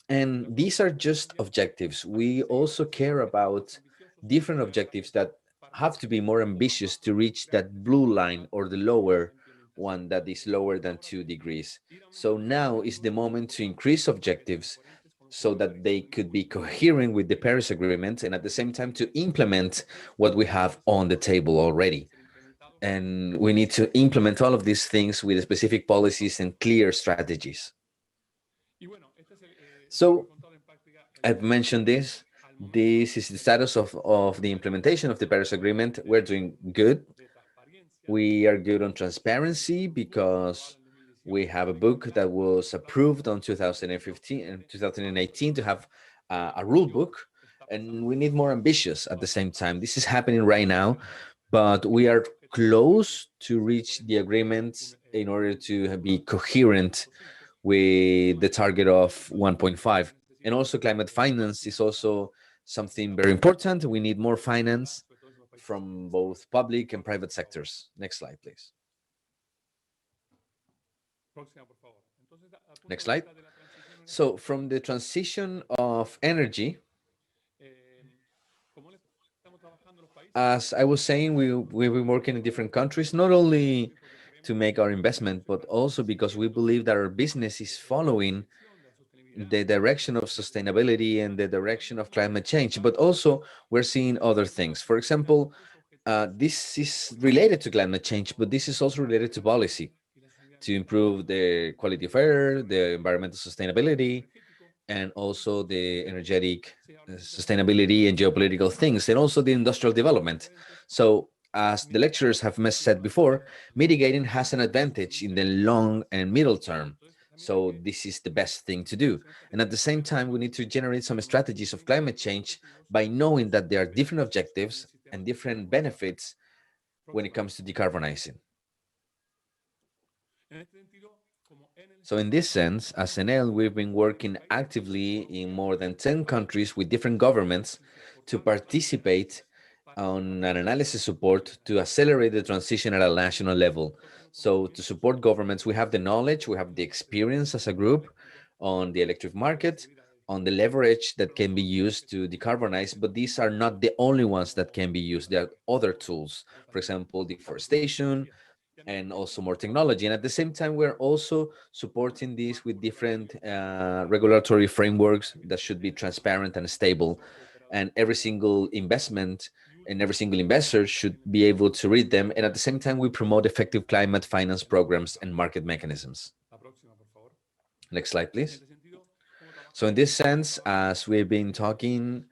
and these are just objectives. We also care about different objectives that have to be more ambitious to reach that blue line or the lower one that is lower than 2 degrees. So now is the moment to increase objectives so that they could be coherent with the Paris Agreement and at the same time to implement what we have on the table already. And we need to implement all of these things with specific policies and clear strategies. So I've mentioned this. This is the status of the implementation of the Paris Agreement. We're doing good. We are good on transparency because we have a book that was approved on 2015 and 2018 to have a rule book, and we need more ambitious at the same time. This is happening right now, but we are close to reach the agreements in order to be coherent with the target of 1.5. And also climate finance is also something very important. We need more finance from both public and private sectors. Next slide, please. Next slide. So from the transition of energy, as I was saying, we've been working in different countries, not only to make our investment, but also because we believe that our business is following the direction of sustainability and the direction of climate change, but also we're seeing other things. For example, this is related to climate change, but this is also related to policy to improve the quality of air, the environmental sustainability, and also the energetic sustainability and geopolitical things, and also the industrial development. So, as the lecturers have said before, mitigating has an advantage in the long and middle term. So, this is the best thing to do. And at the same time, we need to generate some strategies of climate change by knowing that there are different objectives and different benefits when it comes to decarbonizing. So in this sense, as Enel, we've been working actively in more than 10 countries with different governments to participate on an analysis support to accelerate the transition at a national level. So to support governments, we have the knowledge, we have the experience as a group on the electric market, on the leverage that can be used to decarbonize, but these are not the only ones that can be used. There are other tools, for example, deforestation, and also more technology. And at the same time, we're also supporting this with different regulatory frameworks that should be transparent and stable. And every single investment and every single investor should be able to read them. And at the same time, we promote effective climate finance programs and market mechanisms. Next slide, please. So in this sense, as we've been talking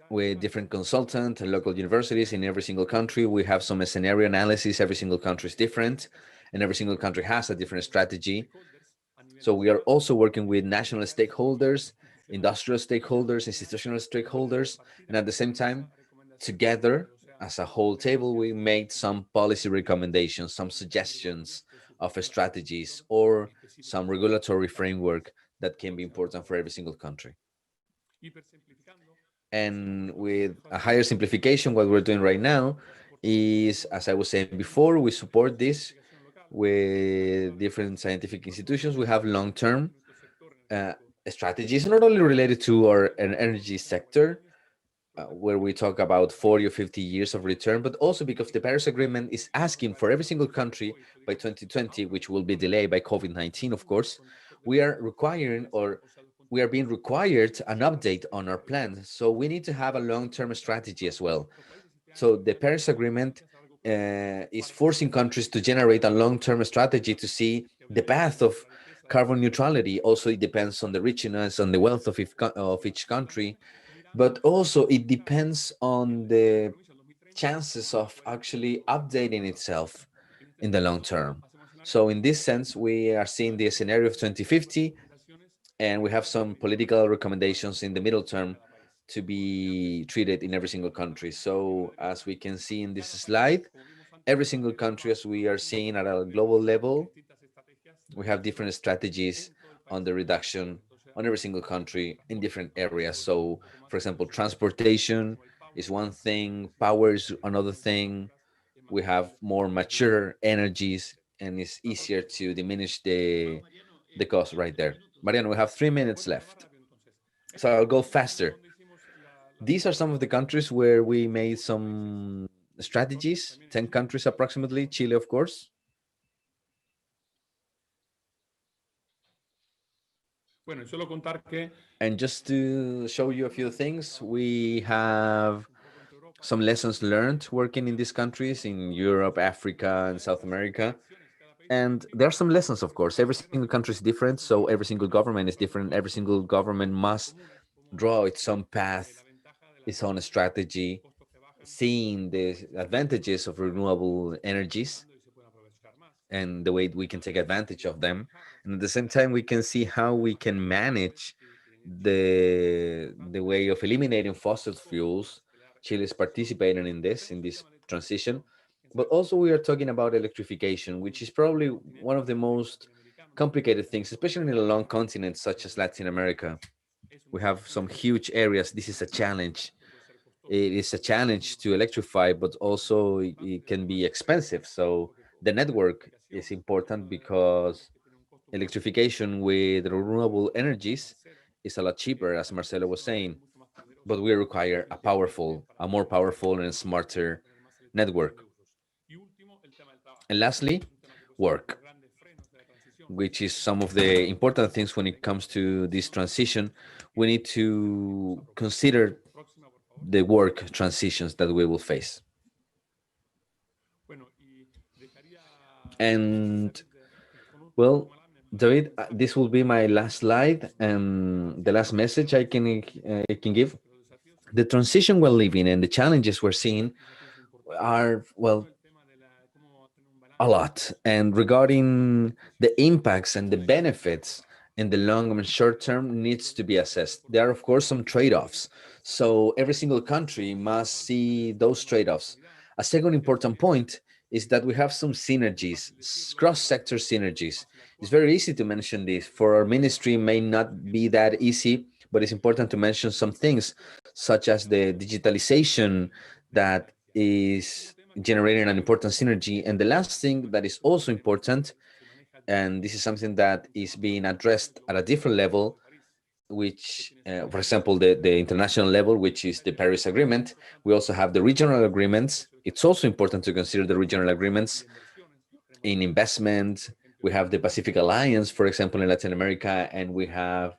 with different consultants and local universities in every single country, we have some scenario analysis. Every single country is different, and every single country has a different strategy. So we are also working with national stakeholders, industrial stakeholders, institutional stakeholders, and at the same time, together as a whole table, we made some policy recommendations, some suggestions of strategies or some regulatory framework that can be important for every single country. And with a higher simplification, what we're doing right now is, as I was saying before, we support this with different scientific institutions. We have long-term strategies, not only related to our energy sector, where we talk about 40 or 50 years of return, but also because the Paris Agreement is asking for every single country by 2020, which will be delayed by COVID-19, of course, we are requiring, or we are being required, an update on our plan. So we need to have a long-term strategy as well. So the Paris Agreement is forcing countries to generate a long-term strategy to see the path of carbon neutrality. Also, it depends on the richness, on the wealth of each country, but also it depends on the chances of actually updating itself in the long term. So in this sense, we are seeing the scenario of 2050, and we have some political recommendations in the middle term to be treated in every single country. So as we can see in this slide, every single country, as we are seeing at a global level, we have different strategies on the reduction on every single country in different areas. So, for example, transportation is one thing, power is another thing. We have more mature energies, and it's easier to diminish the cost right there. Mariano, we have 3 minutes left, so I'll go faster. These are some of the countries where we made some strategies, 10 countries approximately, Chile, of course. And just to show you a few things, we have some lessons learned working in these countries in Europe, Africa, and South America. And there are some lessons, of course. Every single country is different, so every single government is different. Every single government must draw its own path, its own strategy, seeing the advantages of renewable energies and the way we can take advantage of them. And at the same time, we can see how we can manage the way of eliminating fossil fuels. Chile is participating in this transition. But also we are talking about electrification, which is probably one of the most complicated things, especially in a long continent such as Latin America. We have some huge areas. This is a challenge. It is a challenge to electrify, but also it can be expensive. So the network is important because electrification with renewable energies is a lot cheaper, as Marcelo was saying, but we require a more powerful and smarter network. And lastly, work, which is some of the important things when it comes to this transition. We need to consider the work transitions that we will face. And well, David, this will be my last slide and the last message I can give. The transition we're living and the challenges we're seeing are, well, a lot. And regarding the impacts and the benefits in the long and short term needs to be assessed. There are, of course, some trade-offs. So every single country must see those trade-offs. A second important point is that we have some synergies, cross-sector synergies. It's very easy to mention this. For our ministry, may not be that easy, but it's important to mention some things, such as the digitalization that is generating an important synergy. And the last thing that is also important, and this is something that is being addressed at a different level, which, for example, the international level, which is the Paris Agreement. We also have the regional agreements. It's also important to consider the regional agreements in investment. We have the Pacific Alliance, for example, in Latin America, and we have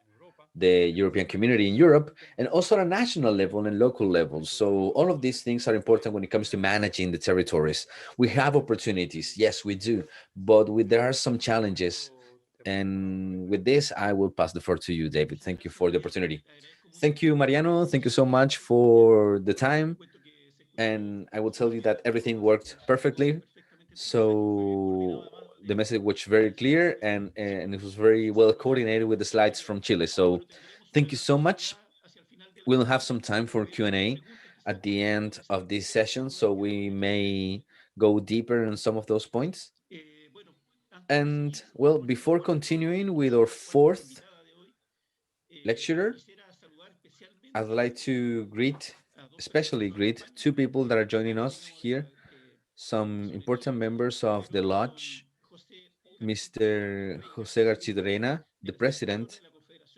the European community in Europe, and also at a national level and local levels. So all of these things are important when it comes to managing the territories. We have opportunities, yes, we do, but there are some challenges. And with this, I will pass the floor to you, David. Thank you for the opportunity. Thank you, Mariano. Thank you so much for the time. And I will tell you that everything worked perfectly. So the message was very clear and it was very well coordinated with the slides from Chile. So thank you so much. We'll have some time for Q&A at the end of this session, so we may go deeper on some of those points. And well, before continuing with our fourth lecturer, I'd like to especially greet two people that are joining us here, some important members of the lodge, Mr. Jose Garchidorena, the president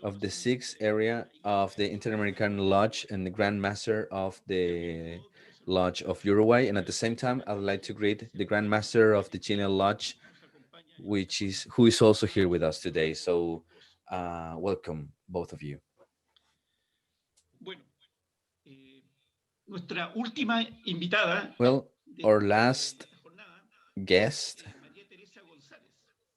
of the sixth area of the Inter-American Lodge and the Grand Master of the Lodge of Uruguay. And at the same time, I'd like to greet the Grand Master of the Chilean Lodge, who is also here with us today. So welcome, both of you. Well, our last guest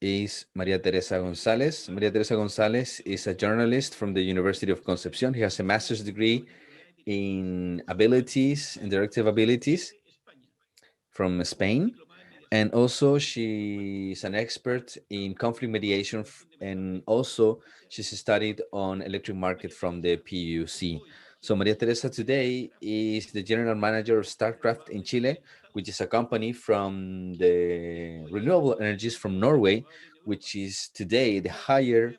is Maria Teresa González. Maria Teresa González is a journalist from the University of Concepción. He has a master's degree in directive abilities from Spain. And also she's an expert in conflict mediation, and also she's studied on electric market from the PUC. So Maria Teresa today is the general manager of StarCraft in Chile, which is a company from the renewable energies from Norway, which is today the higher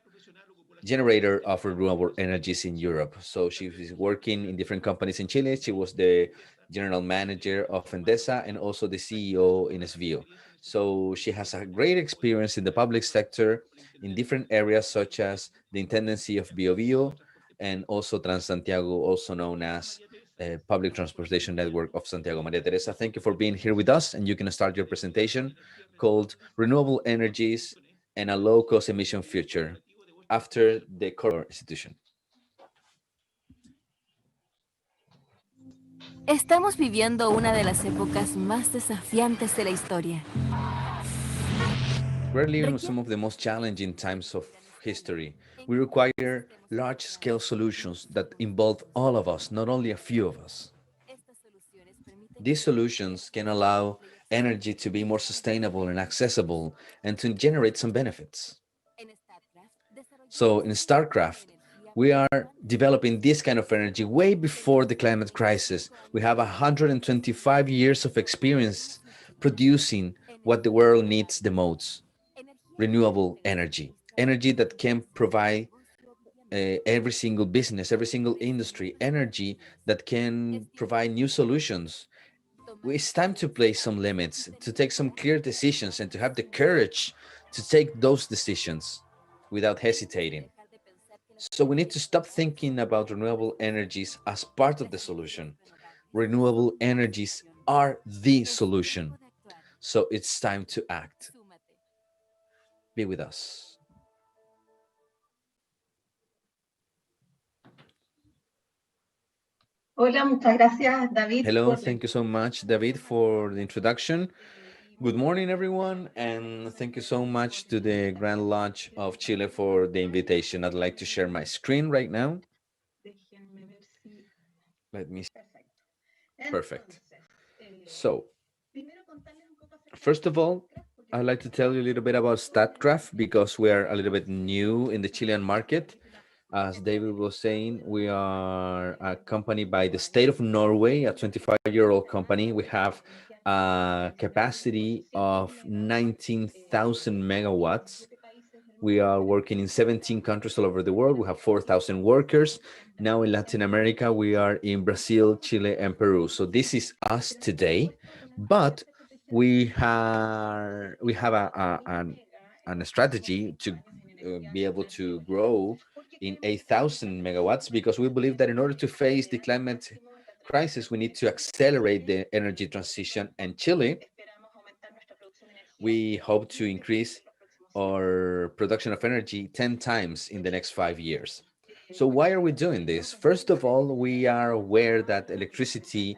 generator of renewable energies in Europe. So she is working in different companies in Chile. She was the general manager of Endesa and also the CEO in SVO. So she has a great experience in the public sector in different areas such as the Intendancy of Bio Bio and also Transantiago, also known as Public Transportation Network of Santiago. Maria Teresa, thank you for being here with us, and you can start your presentation called Renewable Energies and a Low-Cost Emission Future after the core institution. Estamos viviendo una de las épocas más desafiantes de la historia. We're living some of the most challenging times of history. We require large-scale solutions that involve all of us, not only a few of us. These solutions can allow energy to be more sustainable and accessible and to generate some benefits. So in StarCraft, we are developing this kind of energy way before the climate crisis. We have 125 years of experience producing what the world needs the most: renewable energy, energy that can provide every single business, every single industry, energy that can provide new solutions. It's time to place some limits, to take some clear decisions, and to have the courage to take those decisions without hesitating. So we need to stop thinking about renewable energies as part of the solution. Renewable energies are the solution. So it's time to act. Be with us. Hola, muchas gracias, David. Hello, thank you so much, David, for the introduction. Good morning, everyone, and thank you so much to the Grand Lodge of Chile for the invitation. I'd like to share my screen right now. Let me see. Perfect. So, first of all, I'd like to tell you a little bit about StatCraft because we are a little bit new in the Chilean market. As David was saying, we are a company by the state of Norway, a 25-year-old company. We have a capacity of 19,000 megawatts. We are working in 17 countries all over the world. We have 4,000 workers. Now in Latin America, we are in Brazil, Chile, and Peru. So this is us today, but we have a strategy to be able to grow in 8,000 megawatts because we believe that in order to face the climate crisis, we need to accelerate the energy transition. And Chile, we hope to increase our production of energy 10 times in the next 5 years. So why are we doing this? First of all, we are aware that electricity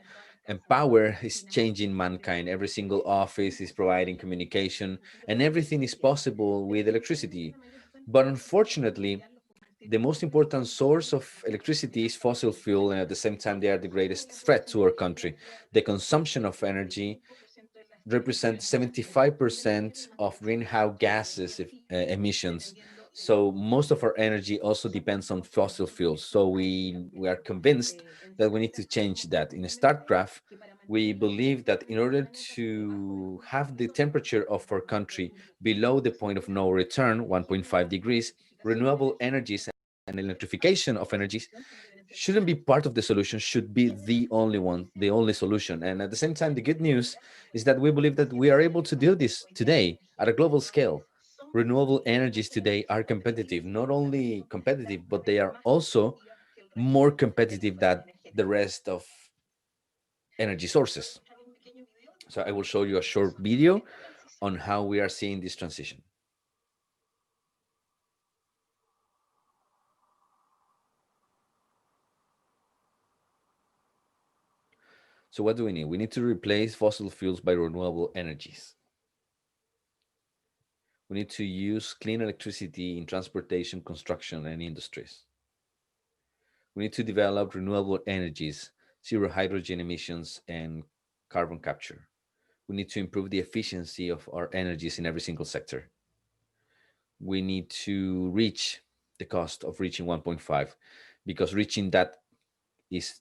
and power is changing mankind. Every single office is providing communication, and everything is possible with electricity. But unfortunately, the most important source of electricity is fossil fuel, and at the same time, they are the greatest threat to our country. The consumption of energy represent 75% of greenhouse gases emissions. So most of our energy also depends on fossil fuels. So we are convinced that we need to change that. In StartCraft, we believe that in order to have the temperature of our country below the point of no return, 1.5 degrees, renewable energies and electrification of energies shouldn't be part of the solution, should be the only one, the only solution. And at the same time, the good news is that we believe that we are able to do this today at a global scale. Renewable energies today are competitive, not only competitive, but they are also more competitive than the rest of energy sources. So I will show you a short video on how we are seeing this transition. So what do we need? We need to replace fossil fuels by renewable energies. We need to use clean electricity in transportation, construction, and industries. We need to develop renewable energies, zero hydrogen emissions, and carbon capture. We need to improve the efficiency of our energies in every single sector. We need to reach the cost of reaching 1.5 because reaching that is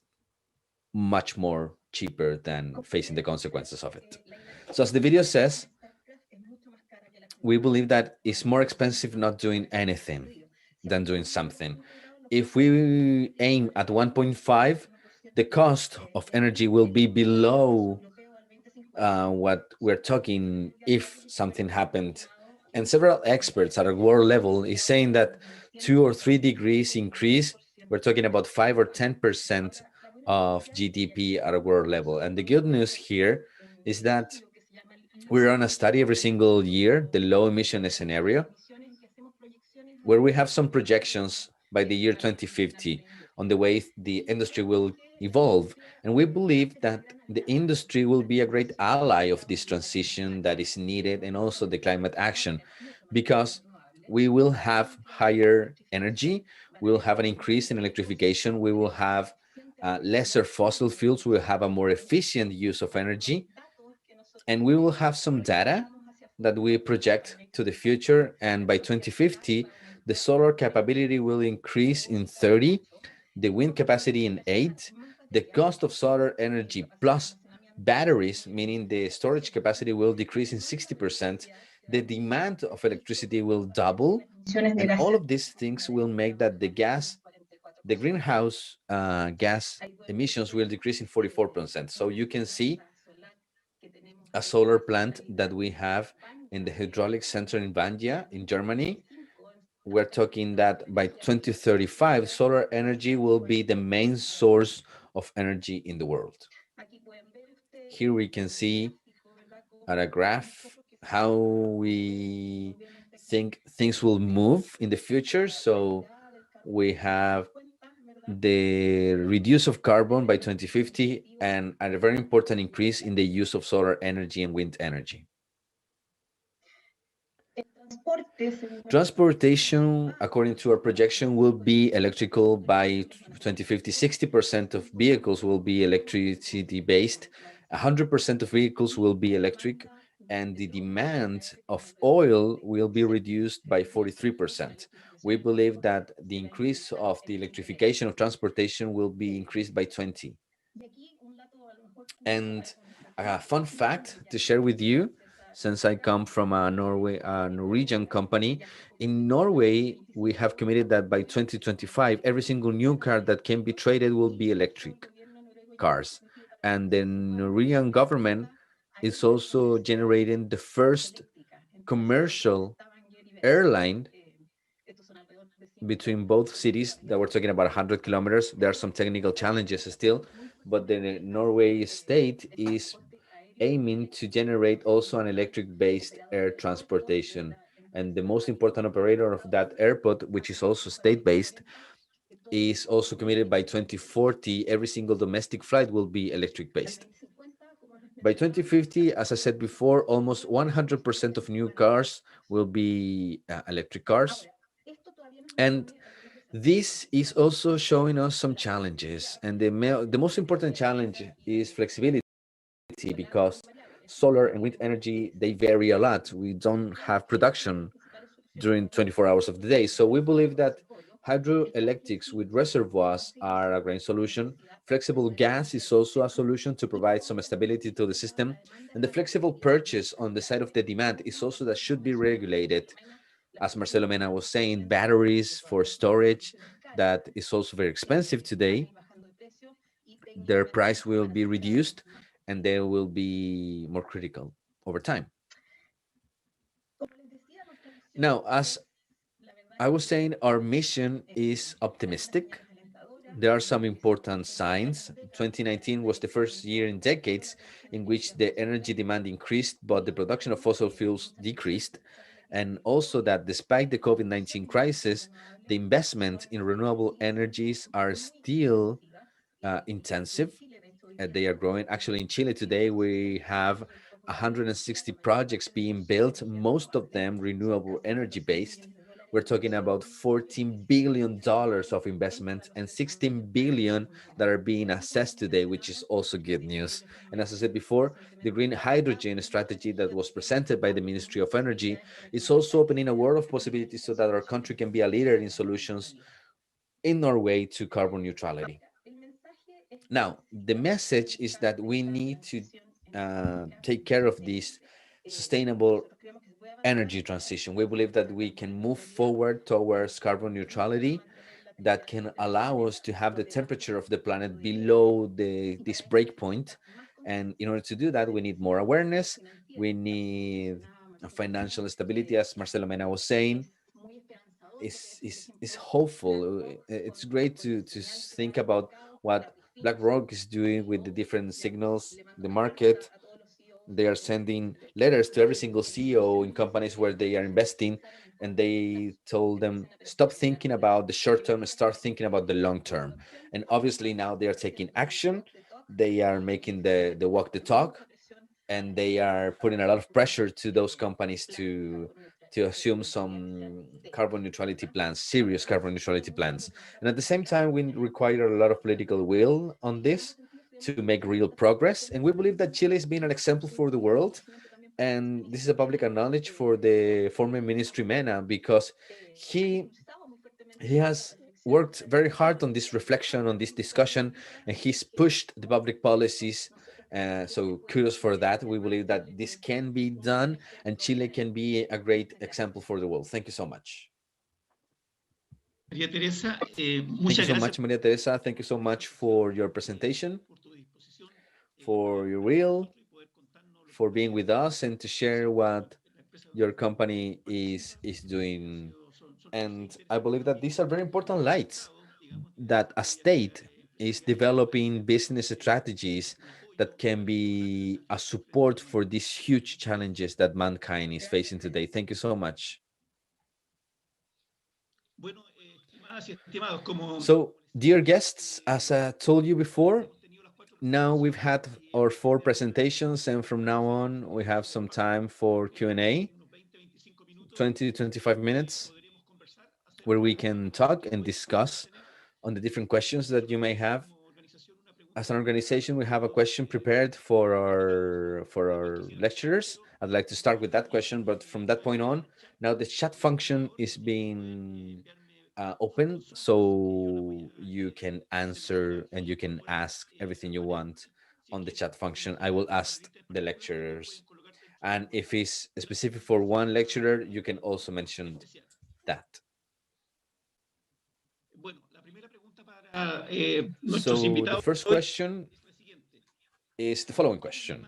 much more cheaper than facing the consequences of it. So as the video says, we believe that it's more expensive not doing anything than doing something. If we aim at 1.5, the cost of energy will be below what we're talking if something happened. And several experts at a world level is saying that 2 or 3 degrees increase, we're talking about 5 or 10% of GDP at a world level. And the good news here is that we run a study every single year, the low emission scenario, where we have some projections by the year 2050 on the way the industry will evolve. And we believe that the industry will be a great ally of this transition that is needed and also the climate action, because we will have higher energy, we'll have an increase in electrification, we will have lesser fossil fuels, we'll have a more efficient use of energy, and we will have some data that we project to the future. And by 2050, the solar capability will increase in 30, the wind capacity in 8, the cost of solar energy plus batteries, meaning the storage capacity, will decrease in 60%, the demand of electricity will double, and all of these things will make that the greenhouse gas emissions will decrease in 44%. So you can see a solar plant that we have in the hydraulic center in Vandia in Germany. We're talking that by 2035, solar energy will be the main source of energy in the world. Here we can see at a graph how we think things will move in the future. So we have the reduce of carbon by 2050 and a very important increase in the use of solar energy and wind energy. Transportation, according to our projection, will be electrical by 2050. 60% of vehicles will be electricity based, 100% of vehicles will be electric, and the demand of oil will be reduced by 43%. We believe that the increase of the electrification of transportation will be increased by 20. And a fun fact to share with you, since I come from a Norwegian company, in Norway, we have committed that by 2025, every single new car that can be traded will be electric cars. And the Norwegian government is also generating the first commercial airline between both cities that we're talking about 100 kilometers. There are some technical challenges still, but the Norway state is aiming to generate also an electric-based air transportation. And the most important operator of that airport, which is also state-based, is also committed by 2040, every single domestic flight will be electric-based. By 2050, as I said before, almost 100% of new cars will be electric cars. And this is also showing us some challenges. And the most important challenge is flexibility, because solar and wind energy, they vary a lot. We don't have production during 24 hours of the day. So we believe that hydroelectrics with reservoirs are a great solution. Flexible gas is also a solution to provide some stability to the system. And the flexible purchase on the side of the demand is also that should be regulated. As Marcelo Mena was saying, batteries for storage, that is also very expensive today. Their price will be reduced and they will be more critical over time. Now, as I was saying, our mission is optimistic. There are some important signs. 2019 was the first year in decades in which the energy demand increased, but the production of fossil fuels decreased. And also that despite the COVID-19 crisis, the investment in renewable energies are still intensive. They are growing. Actually, in Chile today, we have 160 projects being built, most of them renewable energy based. We're talking about $14 billion of investment and 16 billion that are being assessed today, which is also good news. And as I said before, the green hydrogen strategy that was presented by the Ministry of Energy is also opening a world of possibilities so that our country can be a leader in solutions in our way to carbon neutrality. Now, the message is that we need to take care of this sustainable energy transition. We believe that we can move forward towards carbon neutrality that can allow us to have the temperature of the planet below this break point. And in order to do that, we need more awareness. We need financial stability, as Marcelo Mena was saying. Is hopeful. It's great to think about what BlackRock is doing with the different signals, the market. They are sending letters to every single CEO in companies where they are investing, and they told them, stop thinking about the short term, start thinking about the long term. And obviously now they are taking action. They are making the walk the talk, and they are putting a lot of pressure to those companies to assume some carbon neutrality plans, serious carbon neutrality plans. And at the same time, we require a lot of political will on this to make real progress. And we believe that Chile is being an example for the world. And this is a public knowledge for the former Ministry Mena, because he has worked very hard on this reflection, on this discussion, and he's pushed the public policies. So kudos for that. We believe that this can be done, and Chile can be a great example for the world. Thank you so much. María Teresa, Thank you so much, Maria Teresa. Thank you so much for your presentation, for your will, for being with us, and to share what your company is doing. And I believe that these are very important lights, that a state is developing business strategies that can be a support for these huge challenges that mankind is facing today. Thank you so much. So, dear guests, as I told you before, now we've had our 4 presentations, and from now on we have some time for Q&A. 20 to 25 minutes where we can talk and discuss on the different questions that you may have. As an organization, we have a question prepared for our lecturers. I'd like to start with that question, but from that point on, now the chat function is being open, so you can answer and you can ask everything you want on the chat function. I will ask the lecturers, and if it's specific for one lecturer, you can also mention that. So the first question is the following question.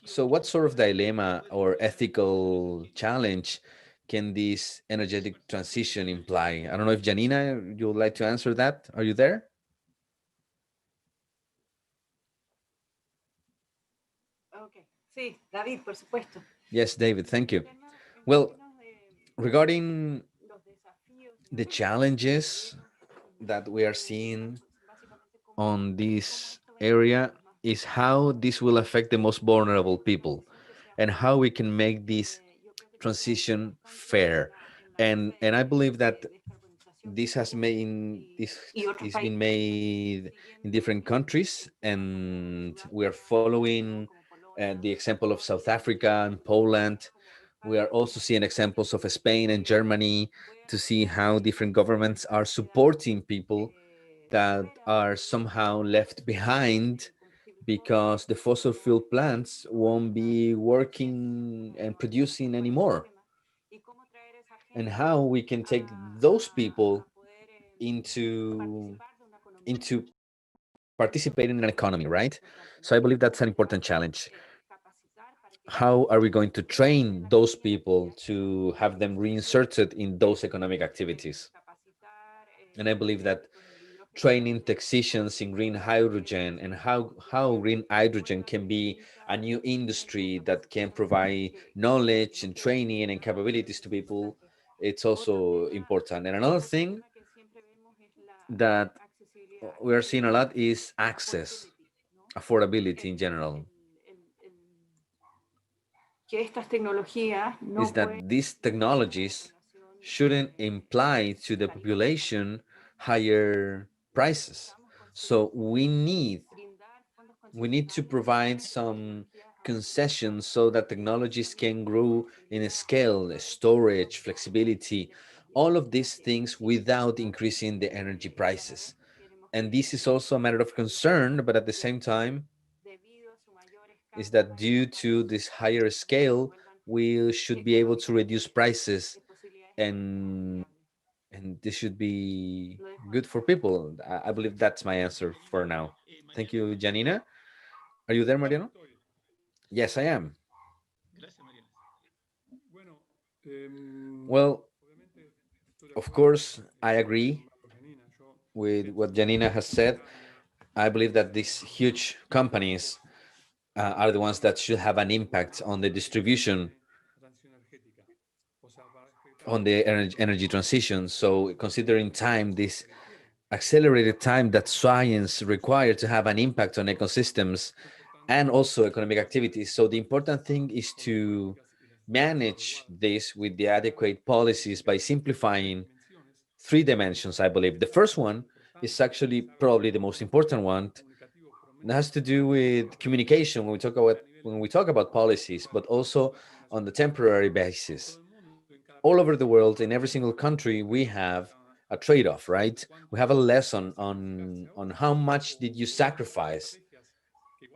So what sort of dilemma or ethical challenge can this energetic transition imply? I don't know if Janina, you would like to answer that. Are you there? Okay. Sí, David, por supuesto. Yes, David, thank you. Well, regarding the challenges that we are seeing on this area is how this will affect the most vulnerable people and how we can make this transition fair. And I believe that this is been made in different countries, and we are following the example of South Africa and Poland. We are also seeing examples of Spain and Germany to see how different governments are supporting people that are somehow left behind because the fossil fuel plants won't be working and producing anymore, and how we can take those people into participating in an economy, right? So I believe that's an important challenge. How are we going to train those people to have them reinserted in those economic activities? And I believe that training technicians in green hydrogen and how green hydrogen can be a new industry that can provide knowledge and training and capabilities to people, it's also important. And another thing that we are seeing a lot is access, affordability in general. Is that these technologies shouldn't imply to the population higher prices. So we need to provide some concessions so that technologies can grow in a scale, storage, flexibility, all of these things without increasing the energy prices. And this is also a matter of concern, but at the same time, is that due to this higher scale, we should be able to reduce prices, and this should be good for people. I believe that's my answer for now. Thank you, Janina. Are you there, Mariano? Yes, I am. Well, of course, I agree with what Janina has said. I believe that these huge companies are the ones that should have an impact on the distribution on the energy transition. So considering time, this accelerated time that science required to have an impact on ecosystems and also economic activities. So the important thing is to manage this with the adequate policies by simplifying three dimensions, I believe. The first one is actually probably the most important one. It has to do with communication when we talk about policies, but also on the temporary basis. All over the world, in every single country, we have a trade-off, right? We have a lesson on how much did you sacrifice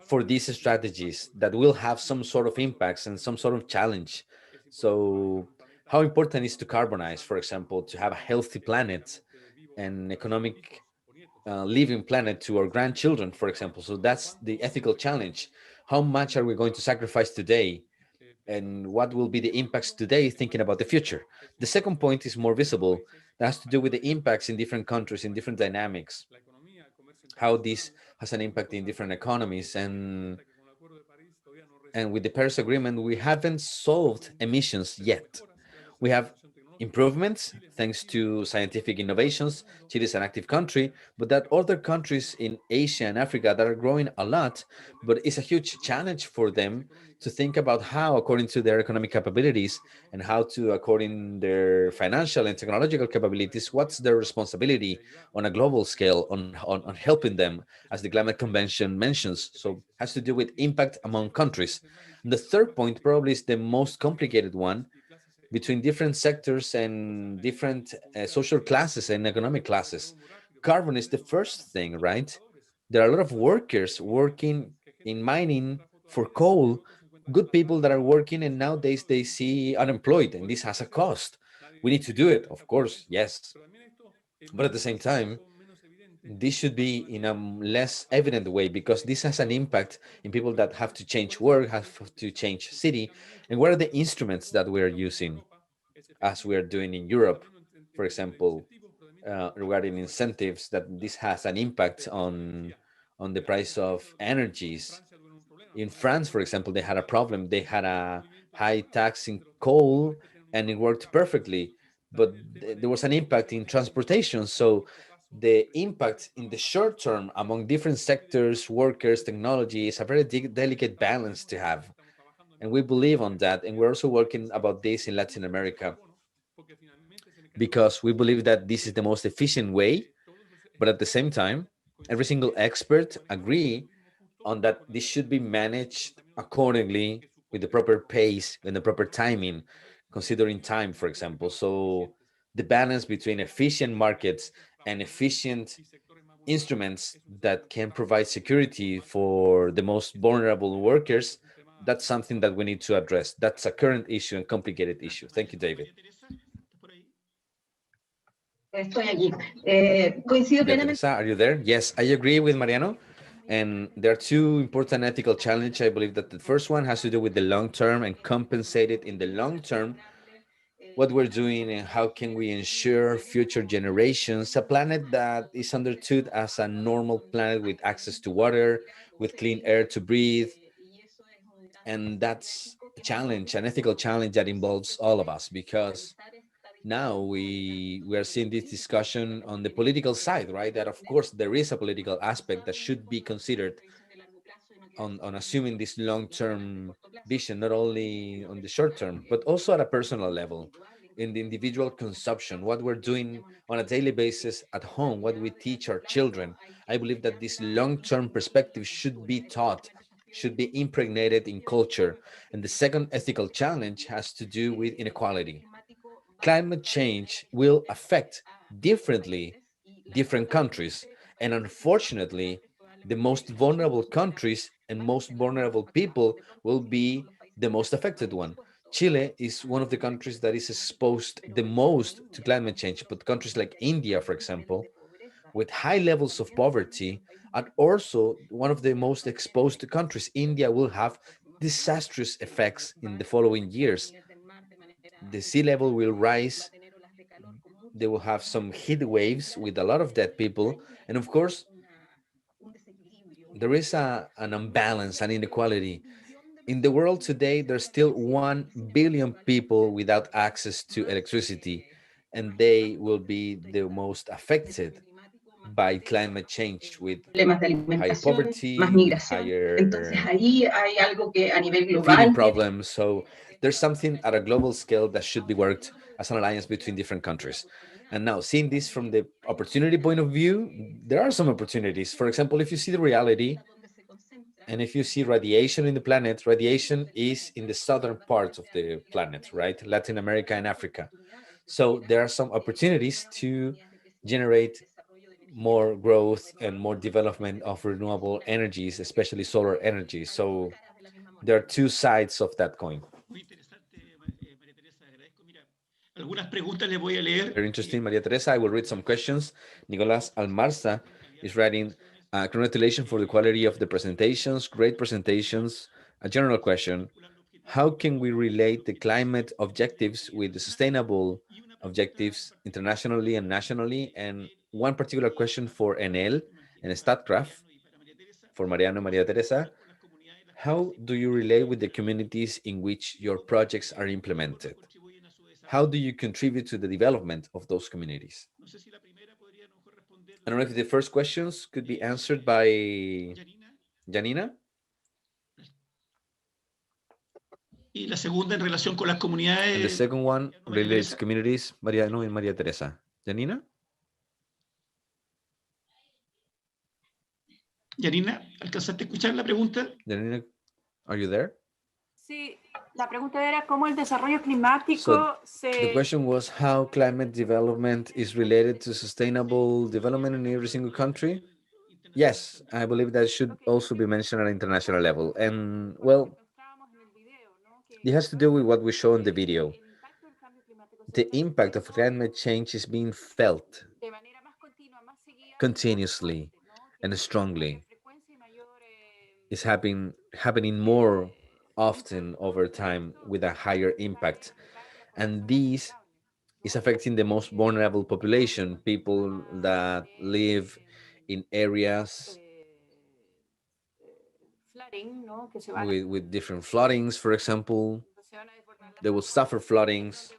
for these strategies that will have some sort of impacts and some sort of challenge. So how important is to carbonize, for example, to have a healthy planet and economic living planet to our grandchildren, for example. So that's the ethical challenge. How much are we going to sacrifice today, and what will be the impacts today, thinking about the future? The second point is more visible. That has to do with the impacts in different countries, in different dynamics, how this has an impact in different economies. And with the Paris Agreement, we haven't solved emissions yet. We have improvements thanks to scientific innovations. Chile is an active country, but there are other countries in Asia and Africa that are growing a lot, but it's a huge challenge for them to think about how, according to their economic capabilities and how to, according their financial and technological capabilities, what's their responsibility on a global scale on helping them, as the Climate Convention mentions. So has to do with impact among countries. And the third point probably is the most complicated one between different sectors and different social classes and economic classes. Carbon is the first thing, right? There are a lot of workers working in mining for coal, good people that are working, and nowadays they see unemployed, and this has a cost. We need to do it, of course, yes. But at the same time, this should be in a less evident way because this has an impact in people that have to change work, have to change city. And what are the instruments that we're using as we are doing in Europe, for example, regarding incentives, that this has an impact on the price of energies. In France, for example, they had a problem. They had a high tax in coal and it worked perfectly, but there was an impact in transportation. So the impact in the short term among different sectors, workers, technology is a very delicate balance to have. And we believe on that. And we're also working about this in Latin America because we believe that this is the most efficient way. But at the same time, every single expert agree on that this should be managed accordingly with the proper pace and the proper timing, considering time, for example. So the balance between efficient markets and efficient instruments that can provide security for the most vulnerable workers, that's something that we need to address. That's a current issue and complicated issue. Thank you, David. Estoy aquí. Coincido plenamente. Teresa, are you there? Yes, I agree with Mariano. And there are two important ethical challenges. I believe that the first one has to do with the long term and compensate it in the long term what we're doing and how can we ensure future generations a planet that is understood as a normal planet with access to water, with clean air to breathe. And that's a challenge, an ethical challenge that involves all of us because now we are seeing this discussion on the political side, right? That of course there is a political aspect that should be considered on assuming this long-term vision, not only on the short term, but also at a personal level, in the individual consumption, what we're doing on a daily basis at home, what we teach our children. I believe that this long-term perspective should be taught, should be impregnated in culture. And the second ethical challenge has to do with inequality. Climate change will affect differently different countries. And unfortunately, the most vulnerable countries and most vulnerable people will be the most affected one. Chile is one of the countries that is exposed the most to climate change, but countries like India, for example, with high levels of poverty, are also one of the most exposed countries. India will have disastrous effects in the following years. The sea level will rise. They will have some heat waves with a lot of dead people. And of course, there is an imbalance, an inequality. In the world today, there's still 1 billion people without access to electricity, and they will be the most affected by climate change with Problemas de higher alimentación, más poverty, with migración. Entonces higher ahí hay algo que a nivel feeding global problems. So there's something at a global scale that should be worked as an alliance between different countries. And now, seeing this from the opportunity point of view, there are some opportunities. For example, if you see the reality and if you see radiation in the planet, radiation is in the southern parts of the planet, right? Latin America and Africa. So there are some opportunities to generate more growth and more development of renewable energies, especially solar energy. So there are two sides of that coin. Very interesting, Maria Teresa. I will read some questions. Nicolas Almarza is writing, congratulations for the quality of the presentations, great presentations. A general question, how can we relate the climate objectives with the sustainable objectives internationally and nationally? And one particular question for Enel and Statkraft, for Mariano, Maria Teresa, how do you relate with the communities in which your projects are implemented? how do you contribute to the development of those communities? I don't know if the first questions could be answered by Janina. Y la segunda en relación con las And the comunidades. second one María relates Teresa. communities, Mariano and Maria Teresa. Janina? Yanina, ¿alcanzaste a escuchar la pregunta? Janina, are you there? Sí, la pregunta era cómo el desarrollo climático So se... the question was how climate development is related to sustainable development in every single country. Yes, I believe that should also be mentioned at international level. And well, it has to do with what we show in the video. The impact of climate change is being felt continuously and strongly. It's happening more often over time with a higher impact. And this is affecting the most vulnerable population, people that live in areas with different floodings, for example. They will suffer floodings.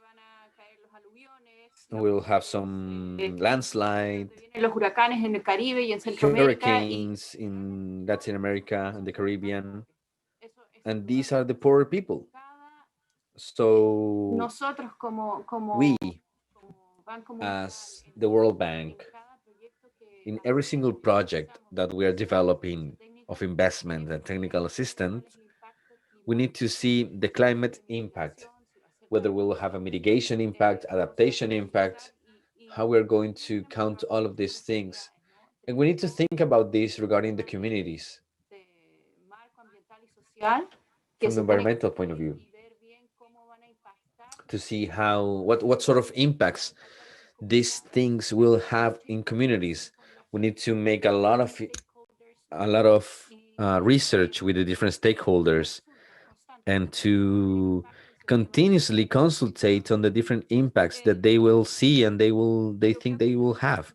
We'll have some landslide, los huracanes en el Caribe y en Centroamérica. hurricanes in Latin America and the Caribbean. And these are the poorer people. So Nosotros we, as the World Bank, in every single project that we are developing of investment and technical assistance, we need to see the climate impact, whether we'll have a mitigation impact, adaptation impact, how we're going to count all of these things. And we need to think about this regarding the communities from the environmental point of view, to see what sort of impacts these things will have in communities. We need to make a lot of research with the different stakeholders and to continuously consultate on the different impacts that they will see and they think they will have.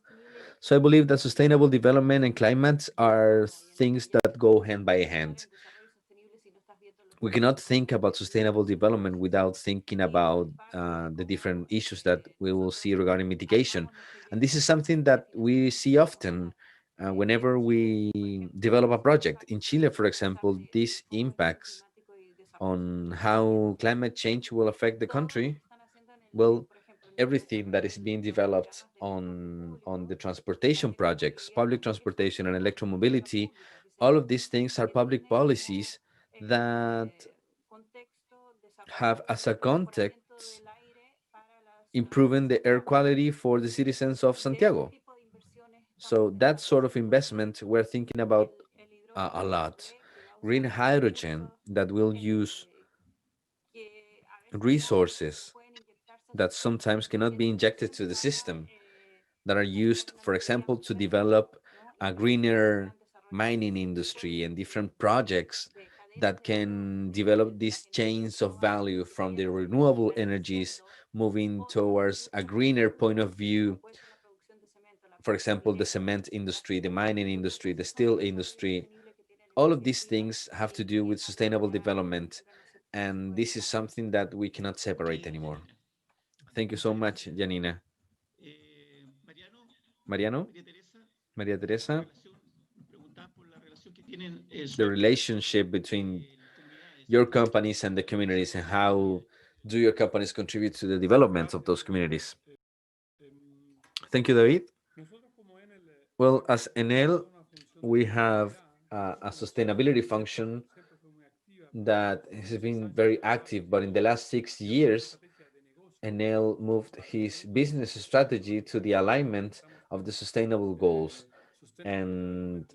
So I believe that sustainable development and climate are things that go hand by hand. We cannot think about sustainable development without thinking about the different issues that we will see regarding mitigation. And this is something that we see often whenever we develop a project. In Chile, for example, these impacts on how climate change will affect the country, well, everything that is being developed on the transportation projects, public transportation and electromobility, all of these things are public policies that have as a context improving the air quality for the citizens of Santiago. So that sort of investment we're thinking about a lot. Green hydrogen that will use resources that sometimes cannot be injected to the system, that are used, for example, to develop a greener mining industry and different projects that can develop these chains of value from the renewable energies moving towards a greener point of view. For example, the cement industry, the mining industry, the steel industry, all of these things have to do with sustainable development. And this is something that we cannot separate anymore. Thank you so much, Janina. Mariano, Maria Teresa, the relationship between your companies and the communities, and how do your companies contribute to the development of those communities? Thank you, David. Well, as Enel, we have a sustainability function that has been very active, but in the last 6 years, Enel moved his business strategy to the alignment of the sustainable goals and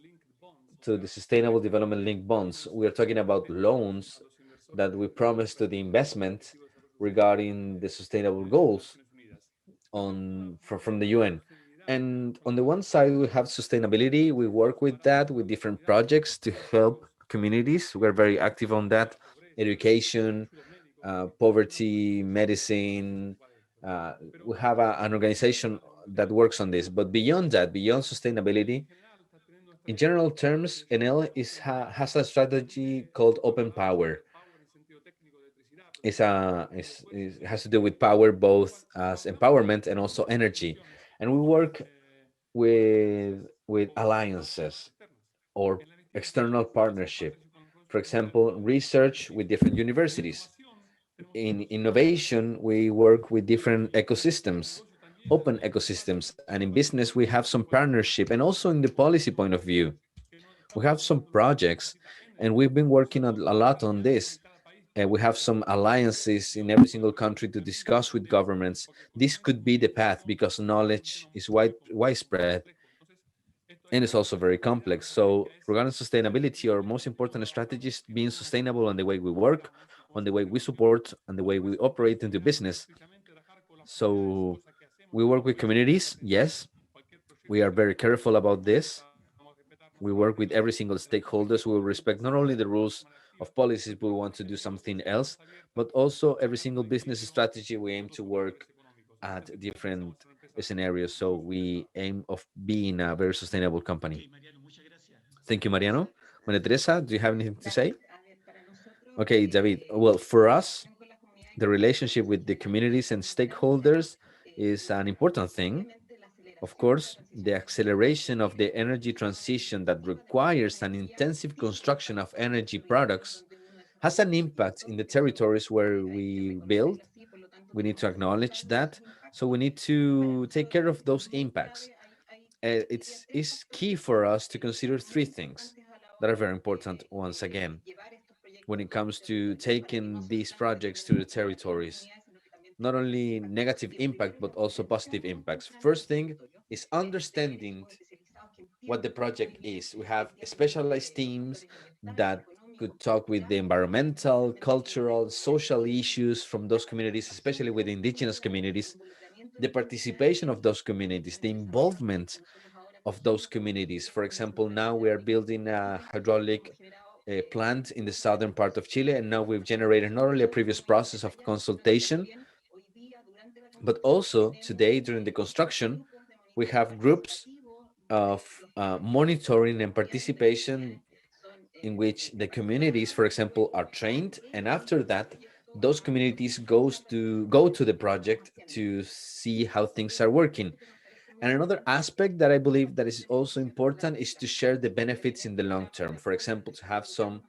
to the sustainable development linked bonds. We are talking about loans that we promise to the investment regarding the sustainable goals from the UN. And on the one side, we have sustainability. We work with that with different projects to help communities. We're very active on that. Education, poverty, medicine. We have an organization that works on this. But beyond that, beyond sustainability, in general terms, Enel has a strategy called Open Power. it has to do with power, both as empowerment and also energy. And we work with alliances or external partnership. For example, research with different universities. In innovation, we work with different ecosystems, open ecosystems. And in business, we have some partnership. And also in the policy point of view, we have some projects, and we've been working a lot on this. And we have some alliances in every single country to discuss with governments. This could be the path because knowledge is widespread and it's also very complex. So regarding sustainability, our most important strategy is being sustainable on the way we work, on the way we support, and the way we operate into business. So we work with communities, yes. We are very careful about this. We work with every single stakeholders. We will respect not only the rules of policies, but we want to do something else, but also every single business strategy. We aim to work at different scenarios. So we aim of being a very sustainable company. Thank you, Mariano. Maria Teresa, do you have anything to say? Okay, David. Well, for us, the relationship with the communities and stakeholders is an important thing. Of course, the acceleration of the energy transition that requires an intensive construction of energy products has an impact in the territories where we build. We need to acknowledge that. So we need to take care of those impacts. It's key for us to consider three things that are very important once again when it comes to taking these projects to the territories. Not only negative impact, but also positive impacts. First thing is understanding what the project is. We have specialized teams that could talk with the environmental, cultural, social issues from those communities, especially with indigenous communities, the participation of those communities, the involvement of those communities. For example, now we are building a hydraulic plant in the southern part of Chile, and now we've generated not only a previous process of consultation, but also today during the construction, we have groups of monitoring and participation in which the communities, for example, are trained, and after that, those communities go to the project to see how things are working. And another aspect that I believe that is also important is to share the benefits in the long term. For example, to have some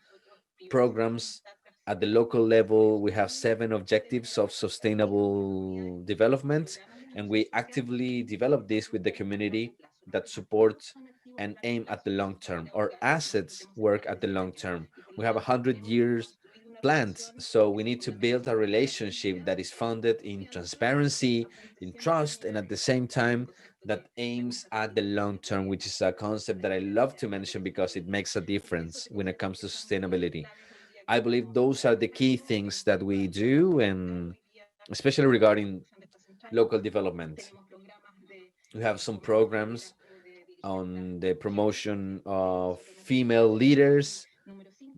programs at the local level. We have 7 objectives of sustainable development, and we actively develop this with the community that support and aim at the long term. Our assets work at the long term. We have 100 years plans, so we need to build a relationship that is founded in transparency, in trust, and at the same time that aims at the long term, which is a concept that I love to mention because it makes a difference when it comes to sustainability. I believe those are the key things that we do, and especially regarding local development. We have some programs on the promotion of female leaders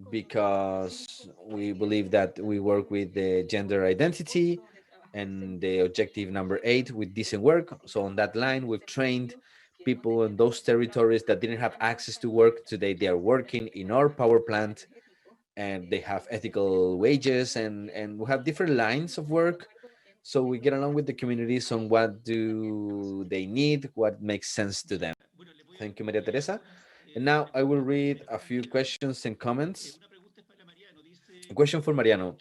because we believe that we work with the gender identity and the objective number 8 with decent work. So on that line, we've trained people in those territories that didn't have access to work. Today, they are working in our power plant and they have ethical wages, and we have different lines of work. So we get along with the communities on what do they need, what makes sense to them. Thank you, Maria Teresa. And now I will read a few questions and comments. A question for Mariano.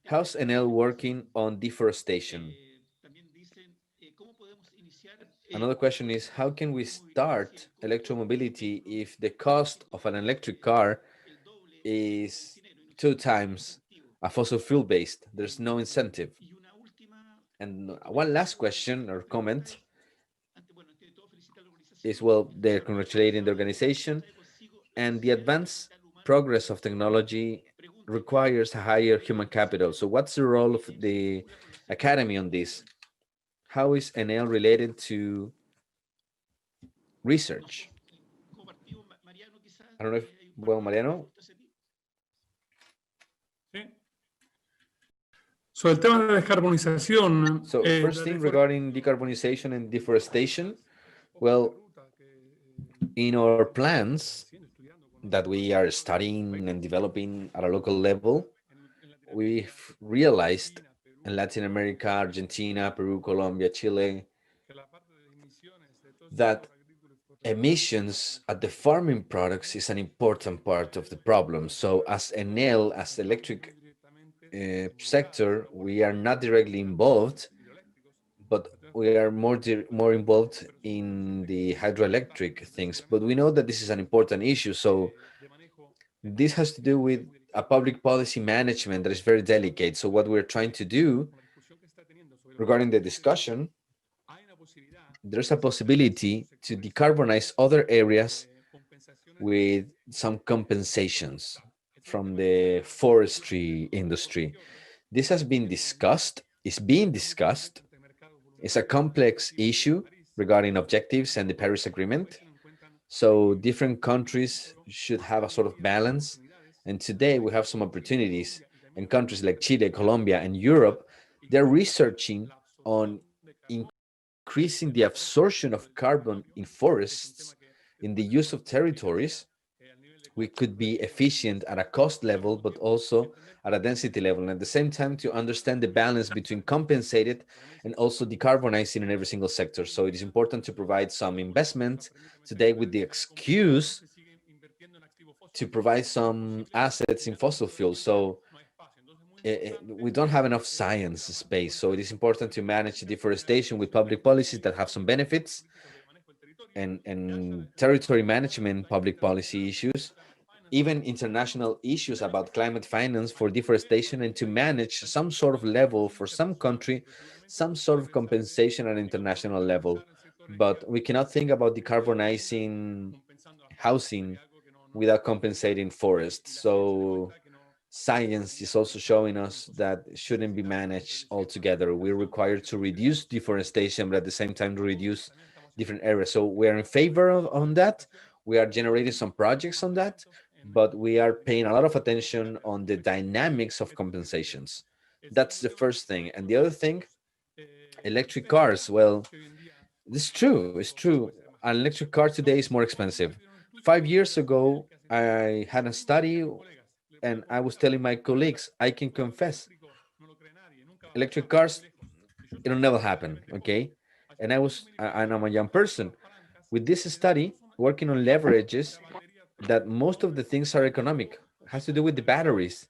How's Enel working on deforestation? Another question is, how can we start electromobility if the cost of an electric car is 2 times a fossil fuel based? There's no incentive. And one last question or comment is, well, they're congratulating the organization, and the advanced progress of technology requires a higher human capital. So what's the role of the academy on this? How is Enel related to research? I don't know if, well, Mariano. So el tema de descarbonización. So first thing regarding decarbonization and deforestation, well, in our plans that we are studying and developing at a local level, we've realized in Latin America, Argentina, Peru, Colombia, Chile, that emissions at the farming products is an important part of the problem. So as Enel, as the electric sector, we are not directly involved, but we are more involved in the hydroelectric things. But we know that this is an important issue. So this has to do with a public policy management that is very delicate. So what we're trying to do regarding the discussion, there's a possibility to decarbonize other areas with some compensations from the forestry industry. This has been discussed, is being discussed. It's a complex issue regarding objectives and the Paris Agreement. So different countries should have a sort of balance. And today we have some opportunities in countries like Chile, Colombia, and Europe. They're researching on increasing the absorption of carbon in forests, in the use of territories. We could be efficient at a cost level, but also at a density level. And at the same time, to understand the balance between compensated and also decarbonizing in every single sector. So it is important to provide some investment today with the excuse to provide some assets in fossil fuels. So we don't have enough science space. So it is important to manage deforestation with public policies that have some benefits and territory management, public policy issues, even international issues about climate finance for deforestation, and to manage some sort of level for some country, some sort of compensation at an international level. But we cannot think about decarbonizing housing without compensating forests. So science is also showing us that it shouldn't be managed altogether. We're required to reduce deforestation, but at the same time to reduce different areas. So we are in favor of on that. We are generating some projects on that, but we are paying a lot of attention on the dynamics of compensations. That's the first thing. And the other thing, electric cars. Well, it's true. It's true. An electric car today is more expensive. 5 years ago, I had a study and I was telling my colleagues, I can confess, electric cars, it'll never happen, okay? And I'm a young person. With this study, working on leverages, that most of the things are economic. It has to do with the batteries.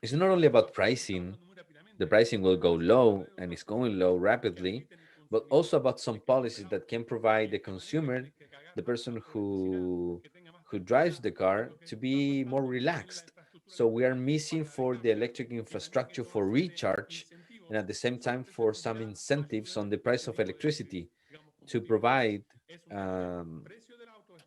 It's not only about pricing. The pricing will go low and it's going low rapidly, but also about some policies that can provide the consumer, the person who drives the car, to be more relaxed. So we are missing for the electric infrastructure for recharge, and at the same time for some incentives on the price of electricity to provide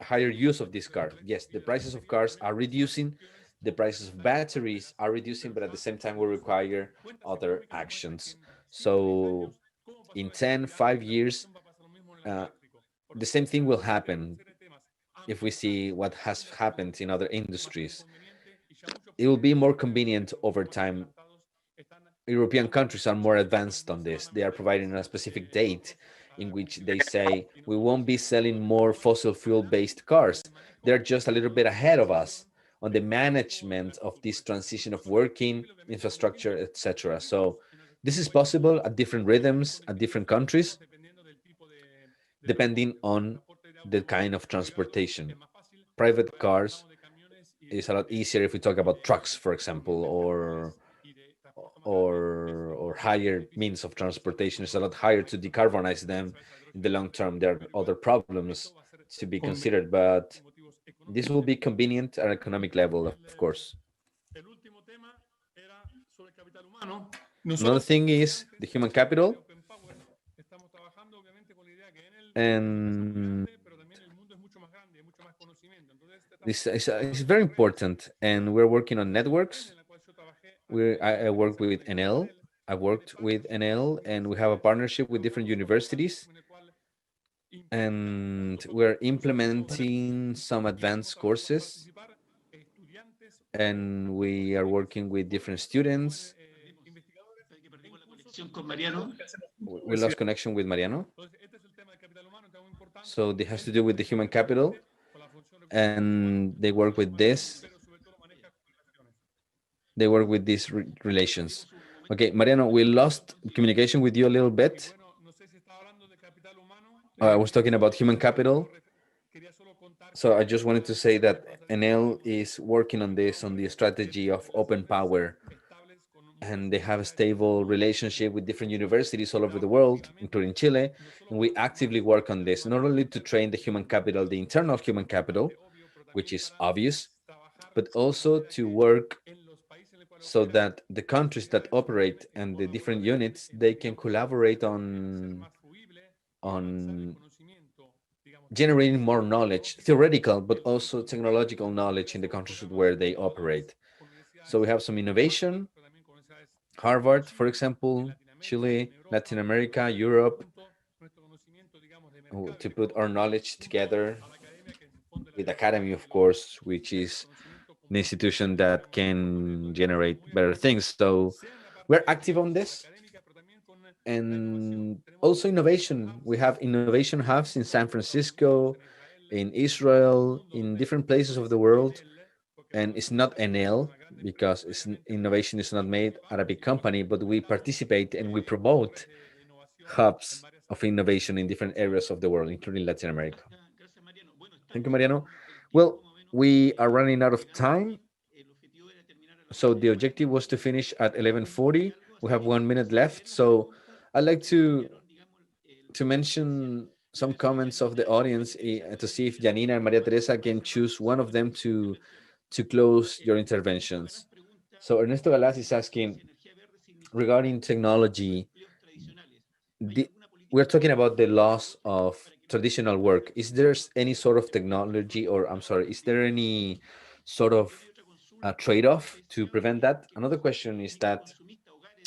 higher use of this car. Yes, the prices of cars are reducing, the prices of batteries are reducing, but at the same time we require other actions. So in 10, 5 years, the same thing will happen if we see what has happened in other industries. It will be more convenient over time. European countries are more advanced on this. They are providing a specific date in which they say we won't be selling more fossil fuel based cars. They're just a little bit ahead of us on the management of this transition of working infrastructure, etc. So this is possible at different rhythms at different countries, depending on the kind of transportation. Private cars is a lot easier if we talk about trucks, for example, or higher means of transportation. It's a lot higher to decarbonize them in the long term. There are other problems to be considered, but this will be convenient at an economic level, of course. Another thing is the human capital. And this is very important. And we're working on networks. I work with NL. I worked with NL, and we have a partnership with different universities. And we're implementing some advanced courses. And we are working with different students. We lost connection with Mariano. So it has to do with the human capital. And they work with this. they work with these relations. Okay, Mariano, we lost communication with you a little bit. I was talking about human capital. So I just wanted to say that Enel is working on this, on the strategy of open power. And they have a stable relationship with different universities all over the world, including Chile. And we actively work on this, not only to train the human capital, the internal human capital, which is obvious, but also to work so that the countries that operate and the different units, they can collaborate on generating more knowledge, theoretical, but also technological knowledge in the countries where they operate. So we have some innovation, Harvard, for example, Chile, Latin America, Europe, to put our knowledge together with academy, of course, which is an institution that can generate better things. So we're active on this. And also innovation. We have innovation hubs in San Francisco, in Israel, in different places of the world. And it's not NL because innovation is not made at a big company, but we participate and we promote hubs of innovation in different areas of the world, including Latin America. Thank you, Mariano. Well, we are running out of time. So the objective was to finish at 11:40. We have 1 minute left. So I'd like to mention some comments of the audience to see if Janina and Maria Teresa can choose one of them to close your interventions. So Ernesto Galaz is asking regarding technology, we're talking about the loss of traditional work. Is there any sort of technology, or I'm sorry, is there any sort of trade-off to prevent that? Another question is that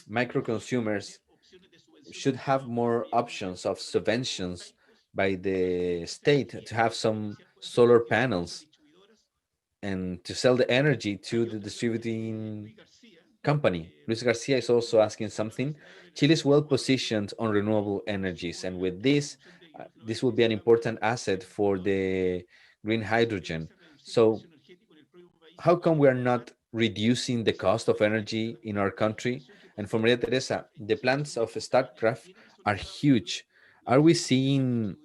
micro consumers should have more options of subventions by the state to have some solar panels and to sell the energy to the distributing company. Luis Garcia is also asking something. Chile is well positioned on renewable energies, and with this, this will be an important asset for the green hydrogen. So, how come we are not reducing the cost of energy in our country? And for Maria Teresa, the plants of StarCraft are huge. Are we seeing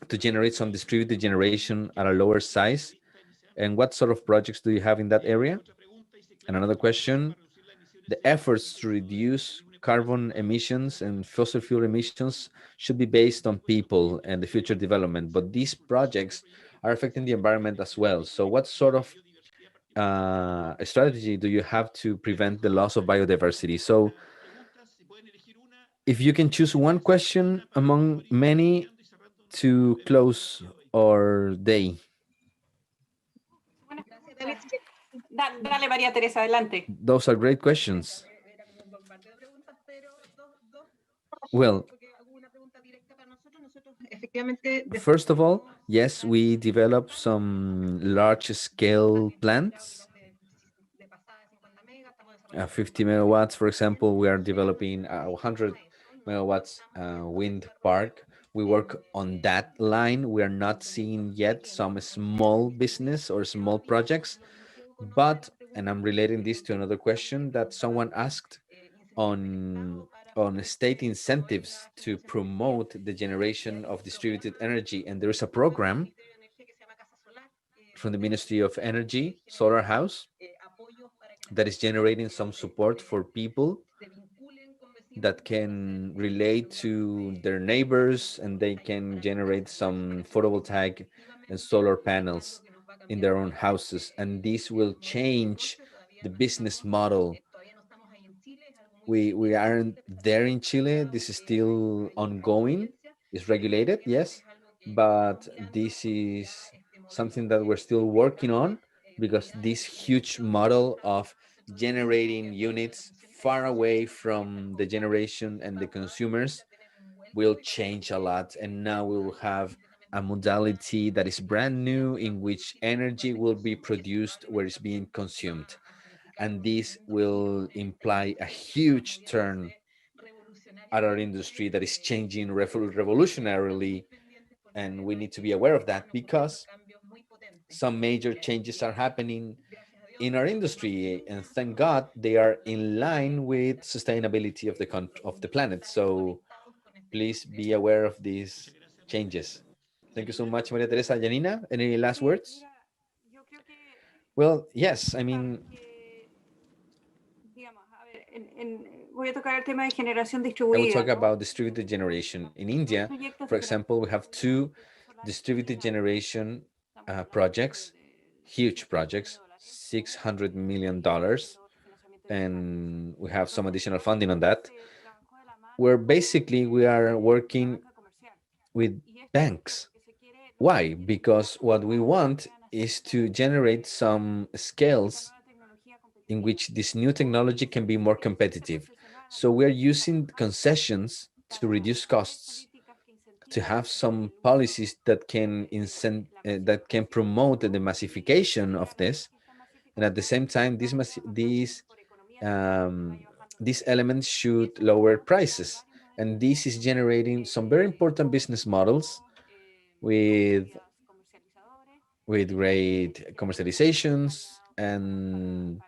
to generate some distributed generation at a lower size? And what sort of projects do you have in that area? And another question, the efforts to reduce carbon emissions and fossil fuel emissions should be based on people and the future development, but these projects are affecting the environment as well. So what sort of strategy do you have to prevent the loss of biodiversity? So if you can choose one question among many to close our day. Dale, María Teresa, adelante. Those are great questions. Well, first of all, yes, we develop some large-scale plants. 50 megawatts, for example, we are developing a 100 megawatts wind park. We work on that line. We are not seeing yet some small business or small projects, but, and I'm relating this to another question that someone asked on state incentives to promote the generation of distributed energy. And there is a program from the Ministry of Energy, Solar House, that is generating some support for people that can relate to their neighbors, and they can generate some photovoltaic and solar panels in their own houses. And this will change the business model. We aren't there in Chile. This is still ongoing. It's regulated, yes, but this is something that we're still working on, because this huge model of generating units far away from the generation and the consumers will change a lot. And now we will have a modality that is brand new, in which energy will be produced where it's being consumed. And this will imply a huge turn at our industry that is changing revolutionarily. And we need to be aware of that, because some major changes are happening in our industry, and thank God they are in line with sustainability of the planet. So please be aware of these changes. Thank you so much, Maria Teresa. Janina, any last words? Well, yes, I mean, voy a tocar el tema de generación I will distribuida, talk ¿no? about distributed generation. In India, for example, we have two distributed generation projects, huge projects, $600 million, and we have some additional funding on that, where basically we are working with banks. Why? Because what we want is to generate some scales in which this new technology can be more competitive. So we're using concessions to reduce costs, to have some policies that can that can promote the massification of this, and at the same time, these elements should lower prices, and this is generating some very important business models with great commercializations, and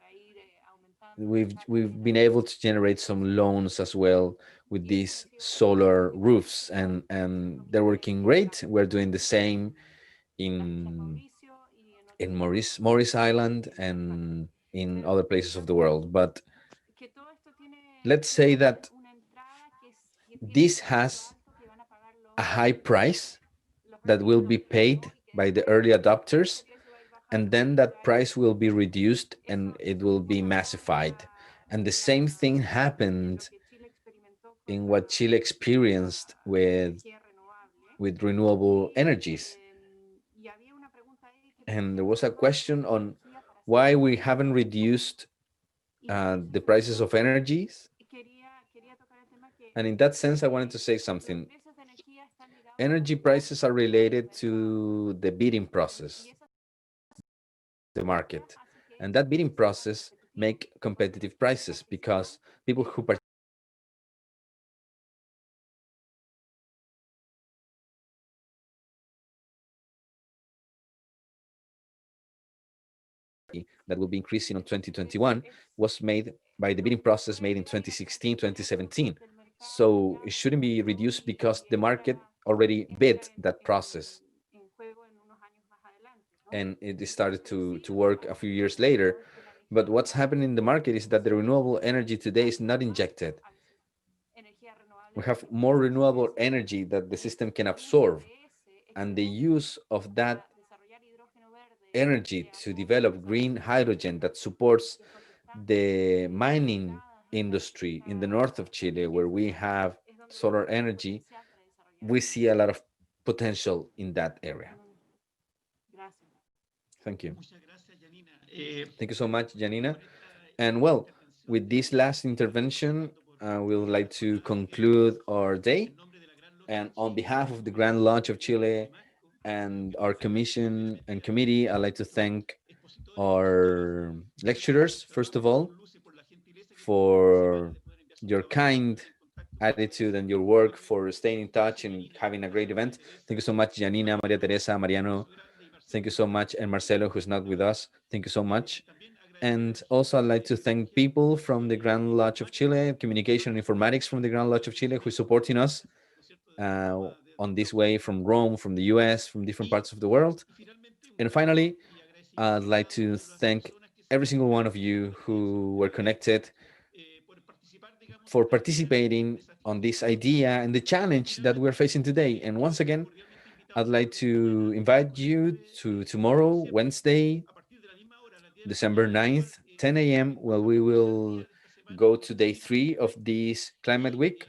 we've been able to generate some loans as well with these solar roofs, and they're working great. We're doing the same in Morris Island and in other places of the world. But let's say that this has a high price that will be paid by the early adopters, and then that price will be reduced and it will be massified. And the same thing happened in what Chile experienced with renewable energies. And there was a question on why we haven't reduced the prices of energies. And in that sense, I wanted to say something. Energy prices are related to the bidding process, the market. And that bidding process make competitive prices because people who that will be increasing on 2021 was made by the bidding process made in 2016, 2017. So it shouldn't be reduced because the market already bid that process. And it started to work a few years later. But what's happening in the market is that the renewable energy today is not injected. We have more renewable energy that the system can absorb. And the use of that energy to develop green hydrogen that supports the mining industry in the north of Chile, where we have solar energy, we see a lot of potential in that area. Thank you. Thank you so much, Janina. And well, with this last intervention, we would like to conclude our day. And on behalf of the Grand Lodge of Chile and our commission and committee, I'd like to thank our lecturers, first of all, for your kind attitude and your work, for staying in touch and having a great event. Thank you so much, Janina, Maria Teresa, Mariano. Thank you so much. And Marcelo, who's not with us. Thank you so much. And also, I'd like to thank people from the Grand Lodge of Chile, Communication and Informatics from the Grand Lodge of Chile, who is supporting us on this way from Rome, from the US, from different parts of the world. And finally, I'd like to thank every single one of you who were connected for participating on this idea and the challenge that we're facing today. And once again, I'd like to invite you to tomorrow, Wednesday, December 9th, 10 a.m., where we will go to day 3 of this climate week.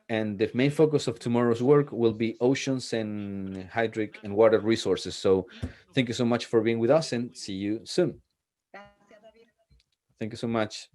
And the main focus of tomorrow's work will be oceans and hydric and water resources. So thank you so much for being with us and see you soon. Thank you so much.